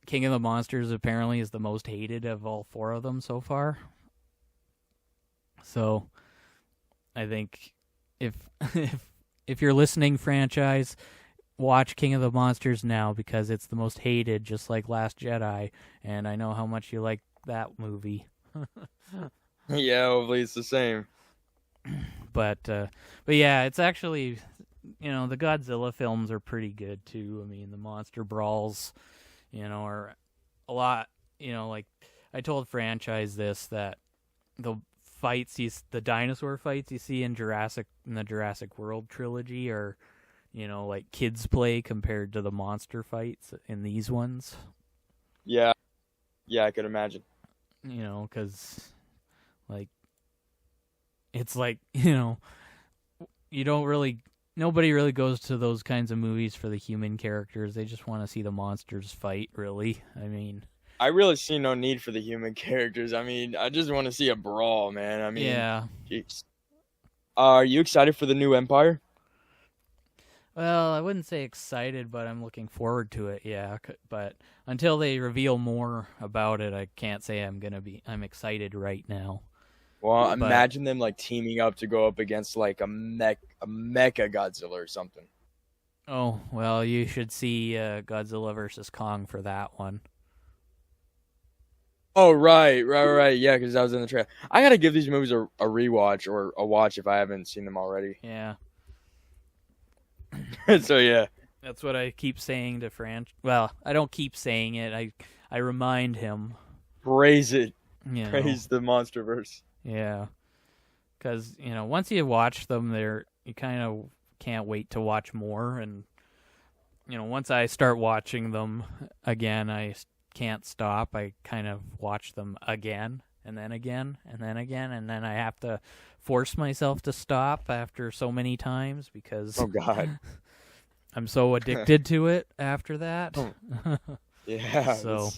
King of the Monsters apparently is the most hated of all four of them so far. So I think if you're listening, franchise, watch King of the Monsters now, because it's the most hated, just like Last Jedi, and I know how much you like that movie. Yeah, hopefully it's the same. But yeah, it's actually, the Godzilla films are pretty good too. I mean, the monster brawls, are a lot. Like I told franchise this, that the dinosaur fights you see in the Jurassic World trilogy are, like kids play compared to the monster fights in these ones. Yeah, I could imagine. Because like it's like nobody really goes to those kinds of movies for the human characters. They just want to see the monsters fight. Really, I mean, I really see no need for the human characters. I mean, I just want to see a brawl, man. I mean, yeah. Geez. Are you excited for the new Empire? Well, I wouldn't say excited, but I'm looking forward to it. Yeah, but until they reveal more about it, I can't say I'm excited right now. Well, imagine them like teaming up to go up against like a mecha Godzilla or something. Oh, well, you should see Godzilla versus Kong for that one. Oh, right. Yeah, because that was in the trailer. I gotta give these movies a rewatch or a watch if I haven't seen them already. Yeah. So yeah, that's what I keep saying to Fran. Well, I don't keep saying it. I remind him. Praise it. Praise the MonsterVerse. Yeah, because once you watch them, you kind of can't wait to watch more. And once I start watching them again, I can't stop. I kind of watch them again and then again and then again, and then I have to force myself to stop after so many times because Oh God. I'm so addicted to it after that. Yeah. So,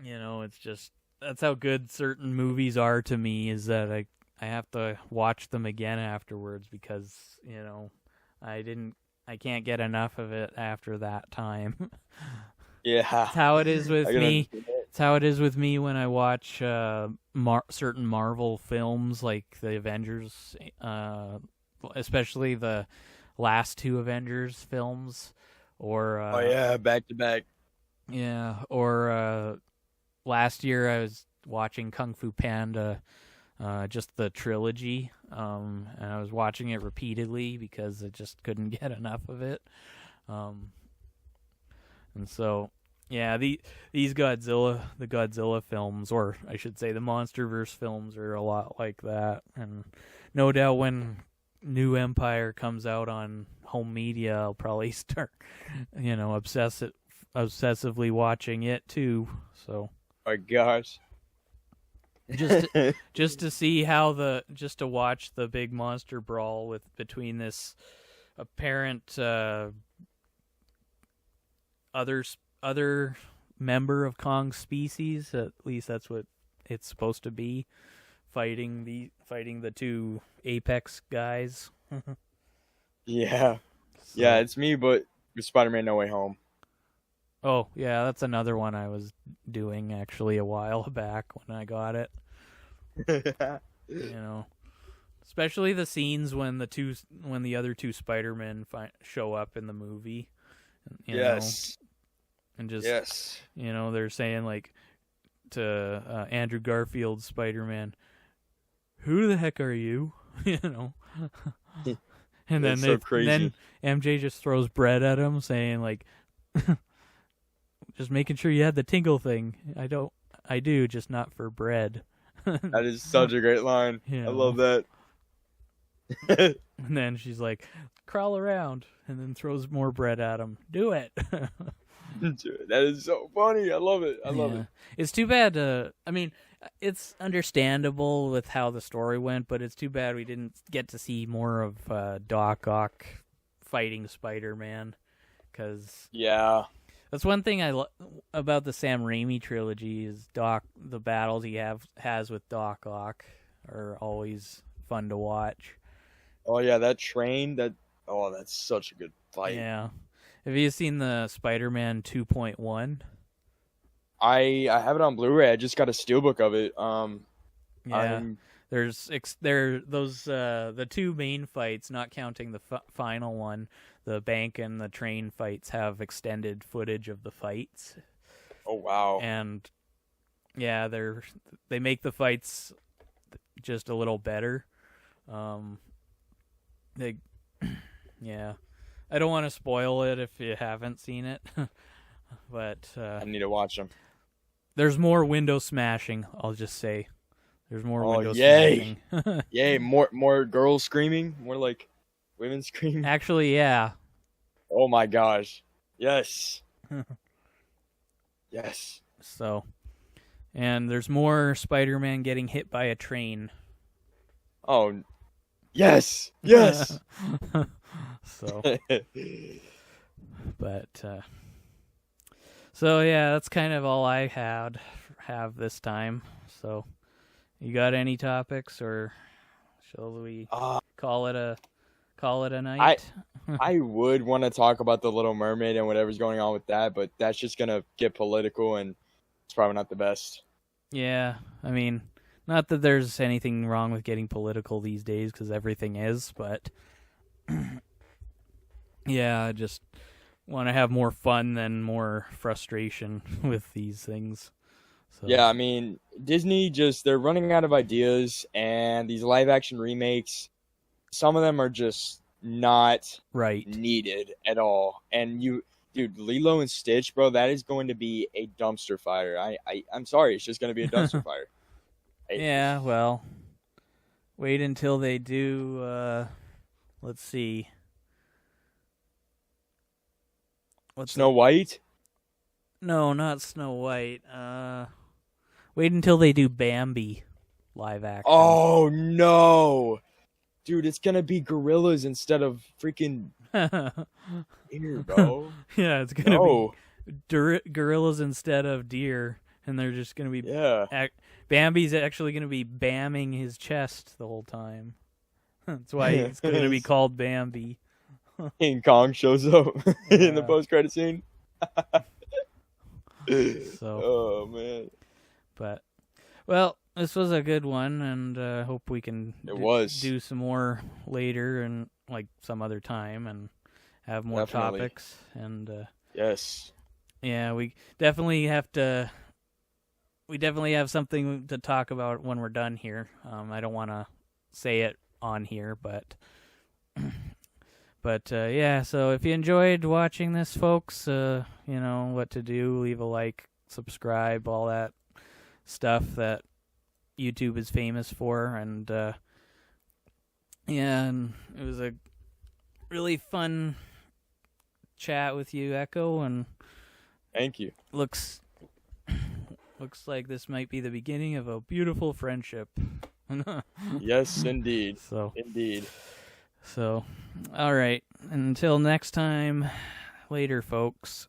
you know, it's just, that's how good certain movies are to me, is that I have to watch them again afterwards because, you know, I can't get enough of it after that time. Yeah. It's how it is with me. understand. It's how it is with me when I watch certain Marvel films like the Avengers, especially the last two Avengers films, or Oh yeah, back to back. yeah, or last year I was watching Kung Fu Panda, just the trilogy, and I was watching it repeatedly because I just couldn't get enough of it, and so yeah, the Godzilla films, or I should say the MonsterVerse films, are a lot like that, and no doubt when New Empire comes out on home media, I'll probably start, you know, obsessively watching it too. So, Oh my gosh. just to see just to watch the big monster brawl between this apparent other member of Kong's species, at least that's what it's supposed to be, fighting the two apex guys. Yeah. So, Yeah, it's me, but with Spider-Man No Way Home. oh yeah, that's another one I was doing actually a while back when I got it. You know, especially the scenes when the other two Spider-Men show up in the movie. You Yes. know, and just, Yes. you know, they're saying like to Andrew Garfield's Spider-Man, "Who the heck are you?" You know. And then It's so crazy. then MJ just throws bread at him, saying like, "Just making sure you had the tingle thing. I do, just not for bread." That is such a great line. You I love that. And then she's like, "Crawl around," and then throws more bread at him. Do it. That is so funny. I love it. I love it. It's too bad. I mean, it's understandable with how the story went, but it's too bad we didn't get to see more of Doc Ock fighting Spider-Man. Because Yeah. that's one thing about the Sam Raimi trilogy is the battles he has with Doc Ock are always fun to watch. Oh yeah, that train. That's such a good fight. Yeah. Have you seen the Spider-Man 2.1? I have it on Blu-ray. I just got a steelbook of it. Yeah. There's the two main fights, not counting the final one. The bank and the train fights have extended footage of the fights. Oh wow. And yeah, they make the fights just a little better. Yeah. I don't want to spoil it if you haven't seen it, but I need to watch them. there's more window smashing. I'll just say, there's more window yay. smashing. Yay! More girls screaming. More like women screaming. Actually, yeah. Oh my gosh. Yes. Yes. So, and there's more Spider-Man getting hit by a train. Oh. Yes. Yes. So, but so yeah, that's kind of all I have this time. So, you got any topics, or shall we call it a night? I would want to talk about the Little Mermaid and whatever's going on with that, but that's just gonna get political, and it's probably not the best. Yeah, I mean, not that there's anything wrong with getting political these days, because everything is, but yeah, I just want to have more fun than more frustration with these things. So. Yeah, I mean, Disney they're running out of ideas, and these live action remakes, some of them are just not needed at all. And dude, Lilo and Stitch, bro, that is going to be a dumpster fire. I'm sorry, it's just going to be a dumpster fire. Yeah, well, wait until they do, let's see. Snow White? No, not Snow White. Wait until they do Bambi live action. Oh no, dude! It's gonna be gorillas instead of freaking deer, bro. Yeah, it's gonna No. be gorillas instead of deer, and they're just gonna be. Yeah. Bambi's actually gonna be bamming his chest the whole time. That's why it's gonna be called Bambi. King Kong shows up in the Yeah. post-credit scene. So, Oh man, but well, this was a good one, and hope we can do some more later and like some other time and have more Definitely. topics. And Yes. yeah, we definitely have to. We definitely have something to talk about when we're done here. I don't want to say it on here, but yeah. So if you enjoyed watching this, folks, you know what to do. Leave a like, subscribe, all that stuff that YouTube is famous for, and yeah, and it was a really fun chat with you, Echo, and Thank you. looks like this might be the beginning of a beautiful friendship. Yes, indeed. So, Indeed. all right. Until next time, later, folks.